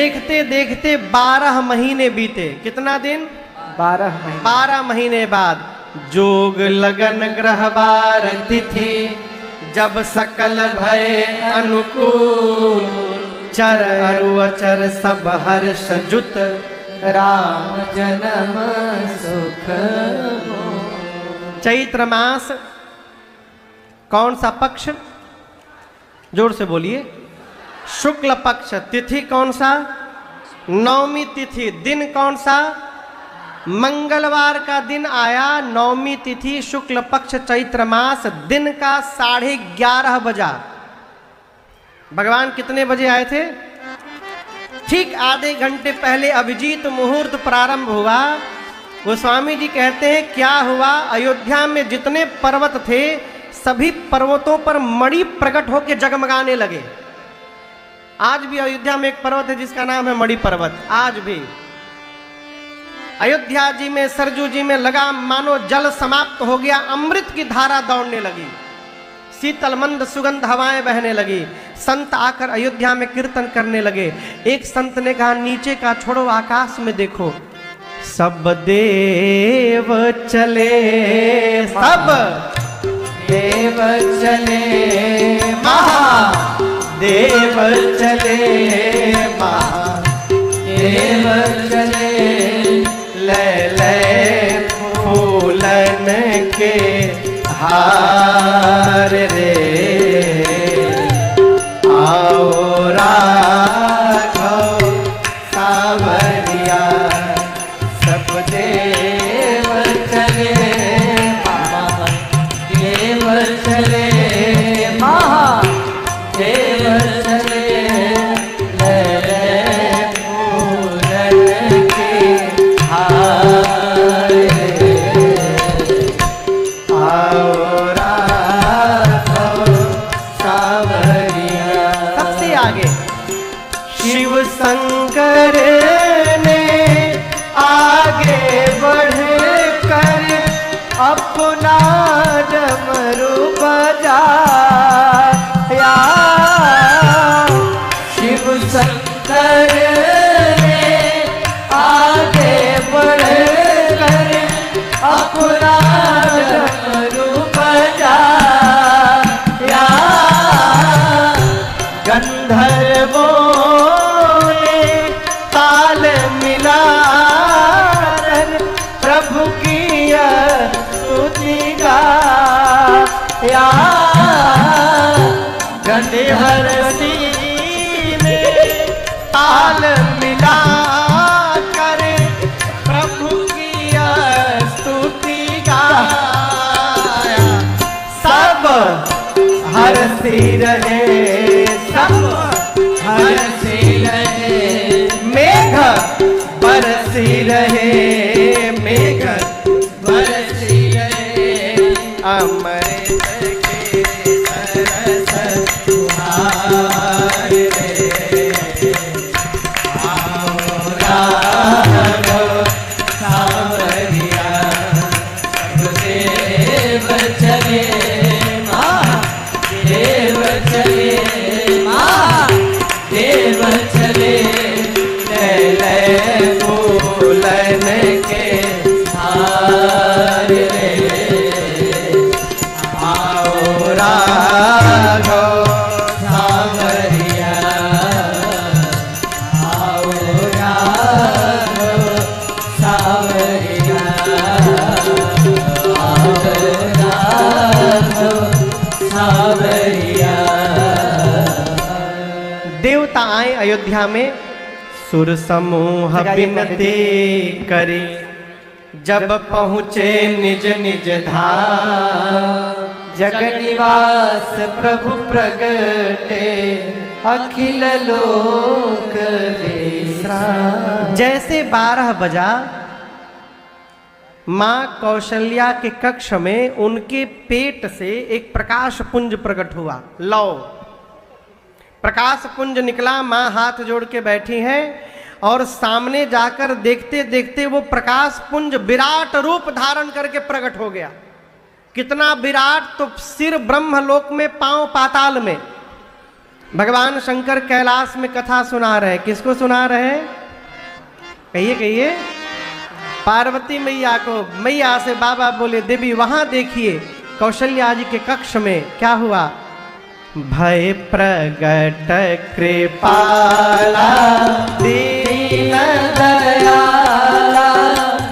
S1: देखते देखते 12 महीने बीते। कितना दिन?
S2: 12 महीने।
S1: 12 महीने बाद जोग लगन ग्रह बार तिथि, जब सकल भय अनुकूल, चर अरु अचर सब हर्ष जुत,
S2: राम जन्म सुख।
S1: चैत्र मास कौन सा पक्ष? जोर से बोलिए। शुक्ल पक्ष। तिथि कौन सा? नवमी तिथि। दिन कौन सा? मंगलवार का दिन आया। नवमी तिथि शुक्ल पक्ष चैत्र मास। दिन का 11:30 बजा। भगवान कितने बजे आए थे? ठीक आधे घंटे पहले अभिजीत मुहूर्त प्रारंभ हुआ। गोस्वामी जी कहते हैं क्या हुआ? अयोध्या में जितने पर्वत थे सभी पर्वतों पर मणि प्रकट होकर जगमगाने लगे। आज भी अयोध्या में एक पर्वत है जिसका नाम है मणि पर्वत। आज भी अयोध्या जी में, सरजू जी में लगा मानो जल समाप्त हो गया, अमृत की धारा दौड़ने लगी, शीतल मंद सुगंध हवाएं बहने लगी। संत आकर अयोध्या में कीर्तन करने लगे। एक संत ने कहा नीचे का छोड़ो, आकाश में देखो, सब देव चले, सब
S2: देव चले,
S1: महादेव चले,
S2: महादेव चले,
S1: ले ले फूलन के हार रे, आओ राघव सावरिया,
S2: सब देव चले, महादेव चले, महादेव चले, ले ले फूलन के हार रे,
S1: आओ
S2: राघव सावरिया।
S1: सबसे आगे शिव शंकर ने आगे बढ़ कर
S2: अपना डमरू बजाया, शिव शंकर ने आगे बढ़ कर अपना डमरू बजाया,
S1: गंधर्वों ने ताल मिलाकर प्रभु की स्तुति गाया, गंधर्व ने ताल मिलाकर प्रभु की स्तुति गाया। सब हरसी रहे, सब
S2: हरसी रहे,
S1: मेघ बरसी रहे, मेघ
S2: बरसी रहे,
S1: अमृत के सरस
S2: फुहार रे, आओ राघव सावरिया, सब देव चले, महादेव चले, महादेव चले, ले ले फूलन के हार रे, आओ राघव सावरिया, आओ राघव सावरिया, आओ राघव सावरिया।
S1: देवता आए अयोध्या में, सुर समूह विनती करे, जब पहुँचे निज निज धाम,
S2: जगनिवास प्रभु प्रगटे, अखिल लोक विश्राम।
S1: जैसे 12 बजा, माँ कौशल्या के कक्ष में उनके पेट से एक प्रकाश पुंज प्रकट हुआ। लो प्रकाश पुंज निकला, माँ हाथ जोड़ के बैठी हैं और सामने जाकर देखते देखते वो प्रकाश पुंज विराट रूप धारण करके प्रकट हो गया। कितना विराट! तो सिर ब्रह्मलोक में, पांव पाताल में। भगवान शंकर कैलाश में कथा सुना रहे, किसको सुना रहे? कहिए कहिए। पार्वती मैया को। मैया से बाबा बोले देवी वहां देखिए कौशल्या जी के कक्ष में क्या हुआ। भय प्रगट कृपाला दीन
S2: दयाला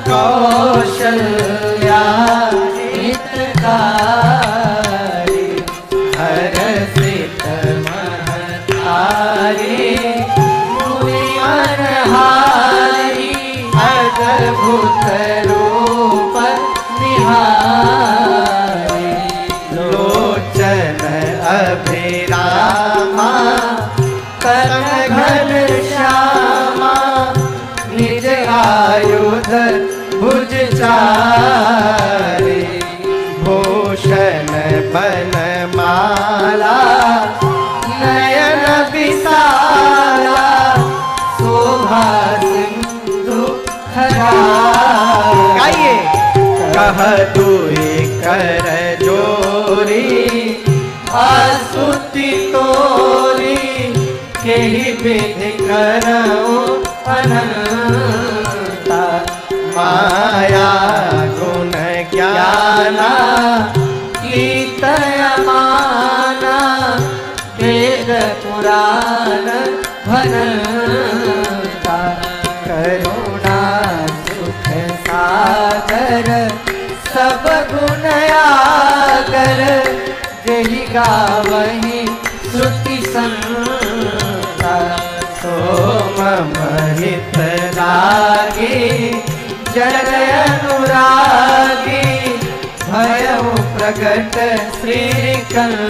S2: कौशल्या हितकारी हरसित महतारी मुनिमनहारी अद्भुत रूप निहारी लोचन अभिरामा कर्ण घन श्यामा निज आयुध भुज चारे भूषण बनमाला नयन विशाला शोभा सिंधु
S1: गाइए।
S2: कह दुई कर जोरी आसुति तोरी केहि विधि करऊं अनंता माया गुण ज्ञाना कीर्तय माना वेद पुराण भनता करुणा सुख सागर सब गुण आगर जेहि गावहि श्रुति संता सोम महित रागी जन अनुरागी भयउ प्रगट श्रीकंता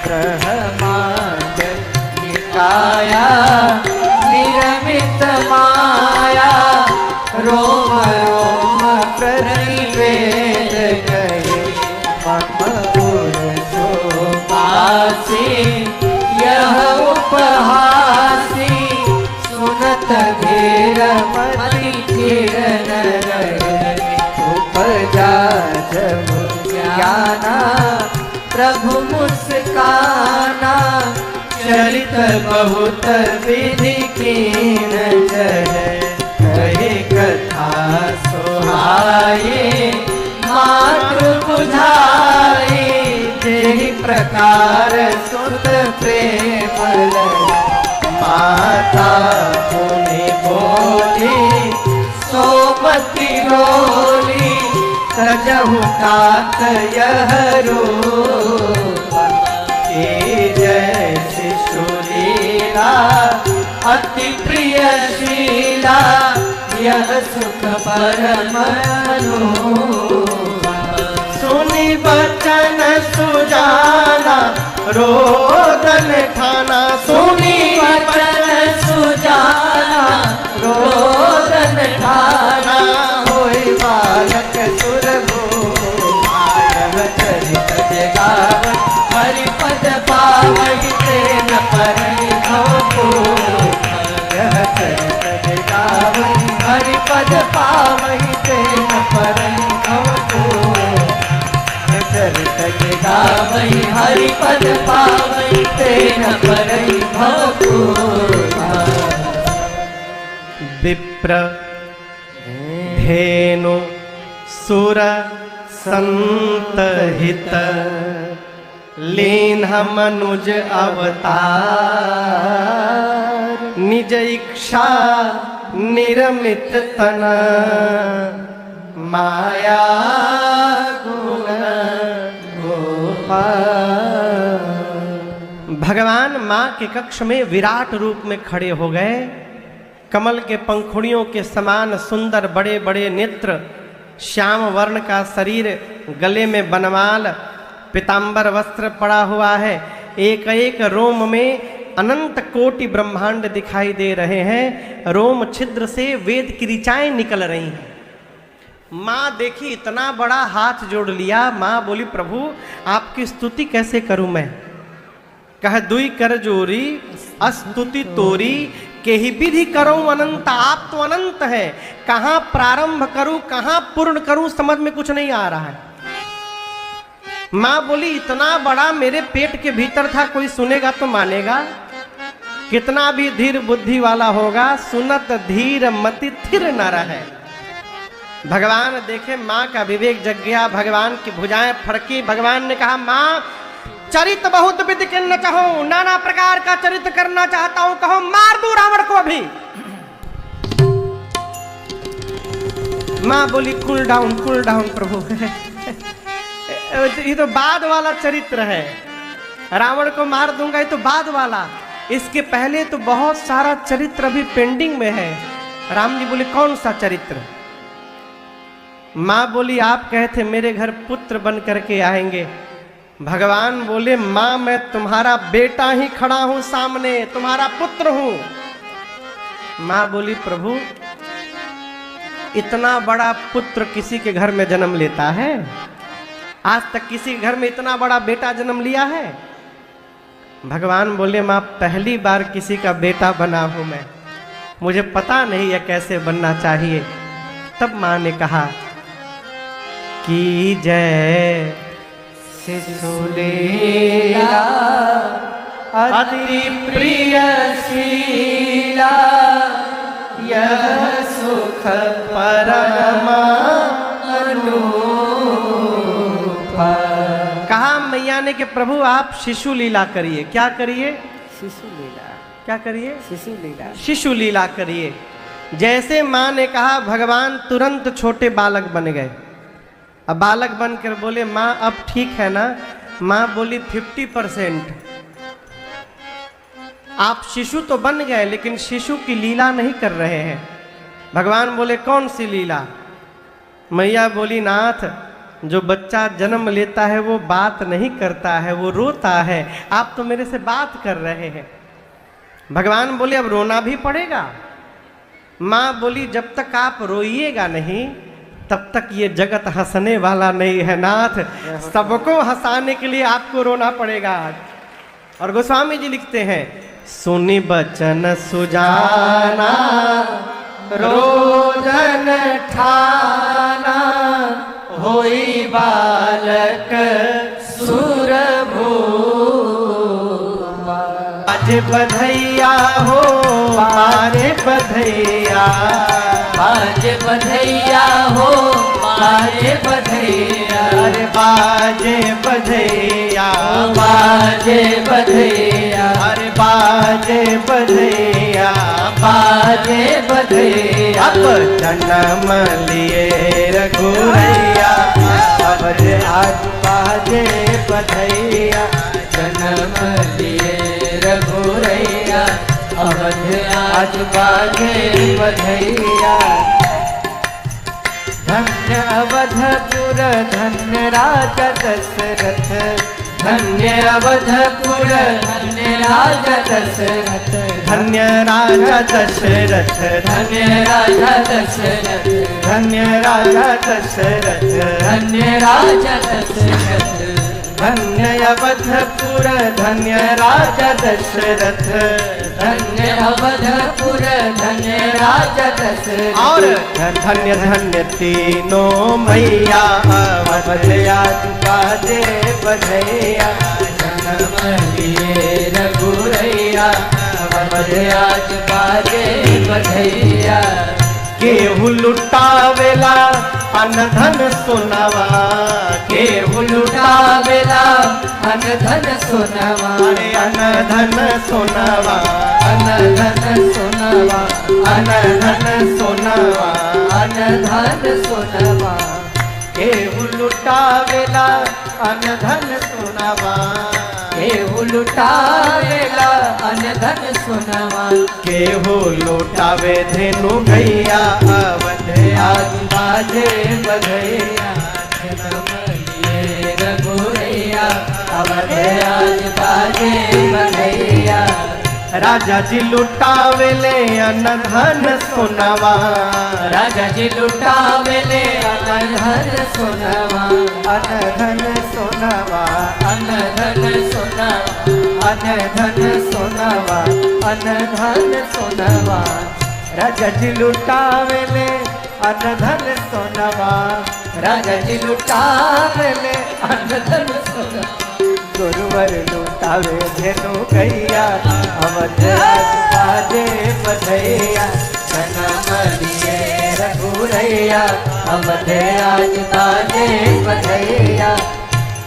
S2: ब्रह्मांड निकाया निरमित माया रोम रोम प्रतिवेद गए मम पुरुषोपासी यह उपहासी सुनत घेर मति किरण रहे उपजा जब ज्ञाना प्रभु मुस्काना चरित बहुत विधि कीन जय कहे कथा सुहाए मातृ बुझाए जेहि प्रकार सुत प्रेम लय माता पुनि बोली सोमति रोली सजहु तात यह रूप जय शिशु लीला अति प्रिय शीला यह सुख परम अनुपम सुनि बचन सुजाना रोदन ठाना सुनि बचन सुजाना रोदन ठाना होय बालक सुरभूषण चरित जगाव हरि पद पावहि तेन परहि भवपूर चरित जगाव हरि पद पावहि तेन परहि भवपूर चरित जगावहि हरि पद पावहि तेन परहि भवपूर
S1: विप्र धेनु सुर संत हित लीन मनुज अवतार निज इच्छा निरमित तन माया गुण गोपाल। भगवान माँ के कक्ष में विराट रूप में खड़े हो गए। कमल के पंखुड़ियों के समान सुंदर बड़े बड़े नेत्र, श्याम वर्ण का शरीर, गले में बनमाल, पीतांबर वस्त्र पड़ा हुआ है। एक एक रोम में अनंत कोटि ब्रह्मांड दिखाई दे रहे हैं। रोम छिद्र से वेद की ऋचाएं निकल रही हैं। माँ देखी इतना बड़ा हाथ जोड़ लिया। माँ बोली प्रभु आपकी स्तुति कैसे करूं मैं। कह दुई कर जोरी अस्तुति तोरी केहि विधि करूं अनंत। आप तो अनंत है, कहां प्रारंभ करूं कहां पूर्ण करूं समझ में कुछ नहीं आ रहा है। माँ बोली इतना बड़ा मेरे पेट के भीतर था, कोई सुनेगा तो मानेगा? कितना भी धीर बुद्धि वाला होगा, सुनत धीर मति थिर न रहे। भगवान देखे माँ का विवेक जग गया, भगवान की भुजाएं फड़की। भगवान ने कहा माँ चरित बहुत विधि के न चाहूं, नाना प्रकार का चरित्र करना चाहता हूं, कहो मार दूं रावण को अभी। माँ बोली कूल डाउन प्रभु ये तो बाद वाला चरित्र है, रावण को मार दूंगा ये तो बाद वाला, इसके पहले तो बहुत सारा चरित्र अभी पेंडिंग में है। राम जी बोले कौन सा चरित्र? माँ बोली आप कहे थे मेरे घर पुत्र बन करके आएंगे। भगवान बोले माँ मैं तुम्हारा बेटा ही खड़ा हूं सामने, तुम्हारा पुत्र हूं। माँ बोली प्रभु इतना बड़ा पुत्र किसी के घर में जन्म लेता है? आज तक किसी घर में इतना बड़ा बेटा जन्म लिया है? भगवान बोले माँ पहली बार किसी का बेटा बना हूं मैं, मुझे पता नहीं है कैसे बनना चाहिए। तब माँ ने कहा कि जय
S2: शिशुलीला अति प्रिय शीला, यह सुख परमा
S1: कहा मैया ने कि प्रभु आप शिशु लीला करिए। क्या करिए?
S2: शिशु लीला।
S1: क्या करिए?
S2: शिशु लीला।
S1: शिशु लीला करिए। जैसे माँ ने कहा भगवान तुरंत छोटे बालक बन गए। अब बालक बनकर बोले माँ अब ठीक है ना? माँ बोली 50%। आप शिशु तो बन गए लेकिन शिशु की लीला नहीं कर रहे हैं। भगवान बोले कौन सी लीला? मैया बोली नाथ जो बच्चा जन्म लेता है वो बात नहीं करता है, वो रोता है, आप तो मेरे से बात कर रहे हैं। भगवान बोले अब रोना भी पड़ेगा। माँ बोली जब तक आप रोइएगा नहीं तब तक ये जगत हंसने वाला नहीं है नाथ, सबको हंसाने के लिए आपको रोना पड़ेगा। और गोस्वामी जी लिखते हैं सुनी बचन सुजाना
S2: रोदन ठाना, होई बालक सुरभू।
S1: बाजे बधैया हो बाजे बधैया,
S2: बाजे बधैया हो बाजे बधैया,
S1: अरे बाजे बधैया
S2: बाजे बधैया,
S1: अरे बाजे बधैया
S2: बाजे बधैया।
S1: अब जन्म लिए रघुरैया, अब आज बाजे बधैया,
S2: जन्म लिए रघुरैया, अवध आज बाजे बधैया। धन्य अवधपुर धन्य राजा दशरथ, धन्य अवधपुर धन्य राजा दशरथ,
S1: धन्य राजा दशरथ,
S2: धन्य राजा दशरथ,
S1: धन्य राजा दशरथ,
S2: धन्य राजा दशरथ,
S1: धन्य अवधपुर धन्य राजा दशरथ,
S2: धन्य अवधपुर धन्य राजा दशरथ।
S1: और धन्य धन्य तीनों मैया, अवध आज बाजे बधैया,
S2: जन्म लिए रघुरैया, अवध आज बाजे बधैया।
S1: केहू लुटावेला अन धन सोनावा,
S2: केहू लुटावेला अन धन सोनावा,
S1: अरे अन धन सोनावा,
S2: अन धन सोनावा,
S1: अन धन सोनावा,
S2: अन धन सोनावा।
S1: केहू लुटावेला अन धन सोनावा,
S2: केहू लुटावेला अन धन सोनावा,
S1: केहू लुटावे धेनु गैया, अवध आज बाजे बधैया,
S2: जन्म लिए रघुरैया, अवध आज बाजे बधैया।
S1: राजा जी लुटावेले अन धन सोनावा,
S2: राजा जी लुटावेले अन धन सोनावा,
S1: अन धन सोनावा,
S2: अन धन सोनावा,
S1: अन धन सोनावा, अन धन सोनावा। राजा जी लुटावेले अन धन सोनावा,
S2: राजा जी लुटावे ले अन्न धन सोना, गुरुवर लुटावे धेनु गैया, अवध आज बाजे बधैया, जन्म लिए रघुरैया, अवध आज बाजे बधैया।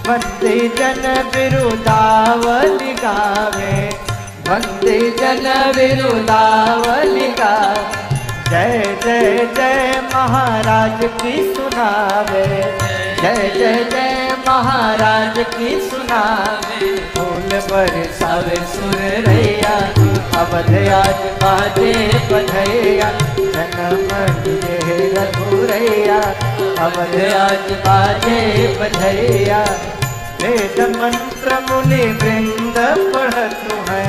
S2: वंदे जन बिरुदावली गावे, वंदे जन बिरुदावली गावे, जय जय जय महाराज की सुनावे, जय जय जय महाराज की सुनावे। फूल बरसावे सुरैया, अवध आज बाजे बधैया, जन्म लिए रघुरैया, अवध आज बाजे बधैया। वेद मंत्र मुनि वृंद पढ़त है,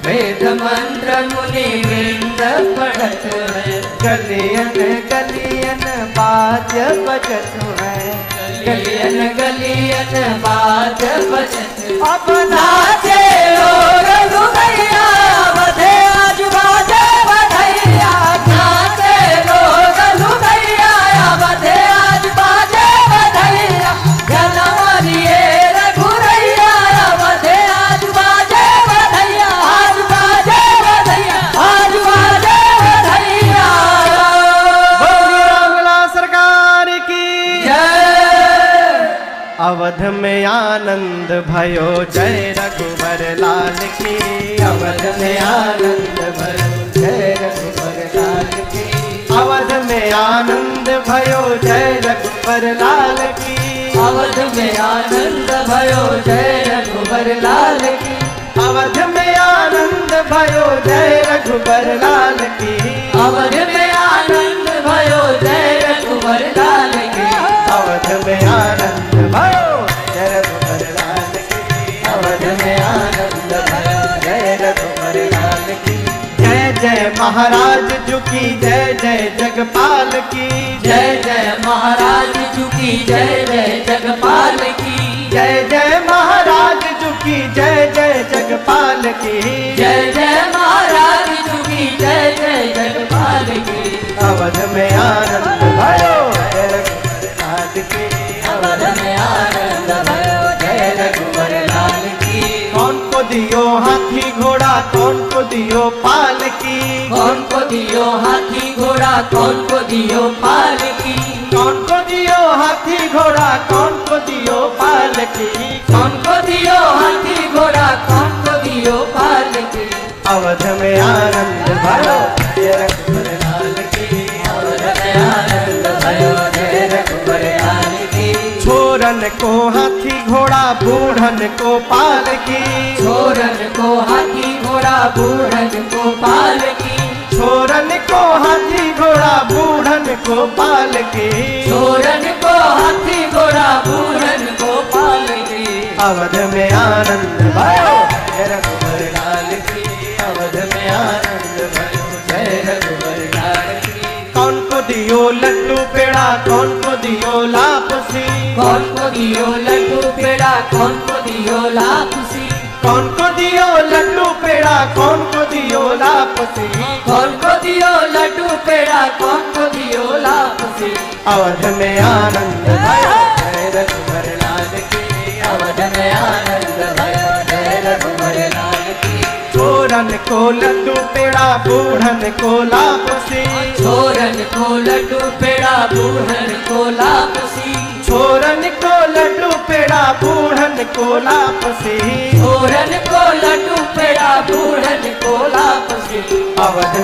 S2: वेद मंत्र मुनि वृंद पढ़त है, गलियन गलियन बाज बजत है, गलियन गलियन बाज बजत। अब नाचे रघुरैया, अवध आज बाजे बधैया, नाचे रघुरैया, अवध आज बाजे बधैया, जन्म लिए रघुरैया, अवध आज बाजे बधैया, आज बाजे बधैया, आज बाजे बधैया।
S1: बोलिए रामलला सरकार की
S2: जय।
S1: अवध में आनंद भयो, जय रघुबर लाल की,
S2: अवध में आनंद भयो, जय रघुबर लाल की,
S1: अवध में आनंद भयो, जय रघुबर लाल की,
S2: अवध में आनंद भयो, जय रघुबर लाल की,
S1: अवध में आनंद भयो, जय रघुबर लाल की,
S2: अवध में आनंद भयो, जय रघुबर लाल की,
S1: अवध में आनंद भयो, जय रघुबर लाल की,
S2: अवध में आनंद भयो, जय रघुबर लाल की।
S1: जय जय महाराज जुकी, जय जय जगपाल की,
S2: जय जय महाराज जुकी, जय जय जगपाल की,
S1: जय जय महाराज जुकी, जय जय जगपाल की,
S2: जय जय महाराज जुकी, जय जय जगपाल की।
S1: अवध में आनंद भयो, जय रघुबर लाल की,
S2: अवध में आनंद भयो, जय रघुबर लाल की।
S1: कौन को दियो हाथी घोड़ा, कौन को दियो पाल की,
S2: कौन को दियो हाथी घोड़ा, कौन को दियो पाल की,
S1: कौन को दियो हाथी घोड़ा, कौन को दियो पाल की,
S2: कौन को दियो हाथी घोड़ा, कौन को दियो पाल की।
S1: अवध में आनंद भयो, जय रघुबर लाल की,
S2: अवध में आनंद भयो, जय रघुबर लाल की।
S1: छोरन को हाथी घोड़ा, बूढ़न को पाल की,
S2: छोरन को हाथी घोड़ा, बूढ़न को पाल की,
S1: छोरन को हाथी घोड़ा, बूढ़न को पाल की,
S2: छोरन को हाथी घोड़ा, बूढ़न को पाल की।
S1: अवध में आनंद भयो, जय रघुबर
S2: लाल की, अवध में आनंद भयो, जय रघुबर लाल की।
S1: कौन को दियो लड्डू पेड़ा, कौन को दियो लापसी,
S2: कौन को दियो लड्डू पेड़ा, कौन को दियो लापसी,
S1: कौन को दियो लड्डू पेड़ा, कौन को दियो लापसी,
S2: कौन को दियो लड्डू पेड़ा, कौन को दियो लापसी।
S1: अवध में आनंद भयो,
S2: जय रघुबर लाल की, अवध में आनंद भयो, जय रघुबर लाल की।
S1: छोरन को लड्डू पेड़ा, बूढ़न को लापसी,
S2: छोरन को लड्डू पेड़ा, बूढ़न को लापसी,
S1: छोरन को लड्डू पेड़ा, बूढ़न को लापसी,
S2: छोरन को लड्डू पेड़ा, बूढ़न को लापसी।
S1: अवध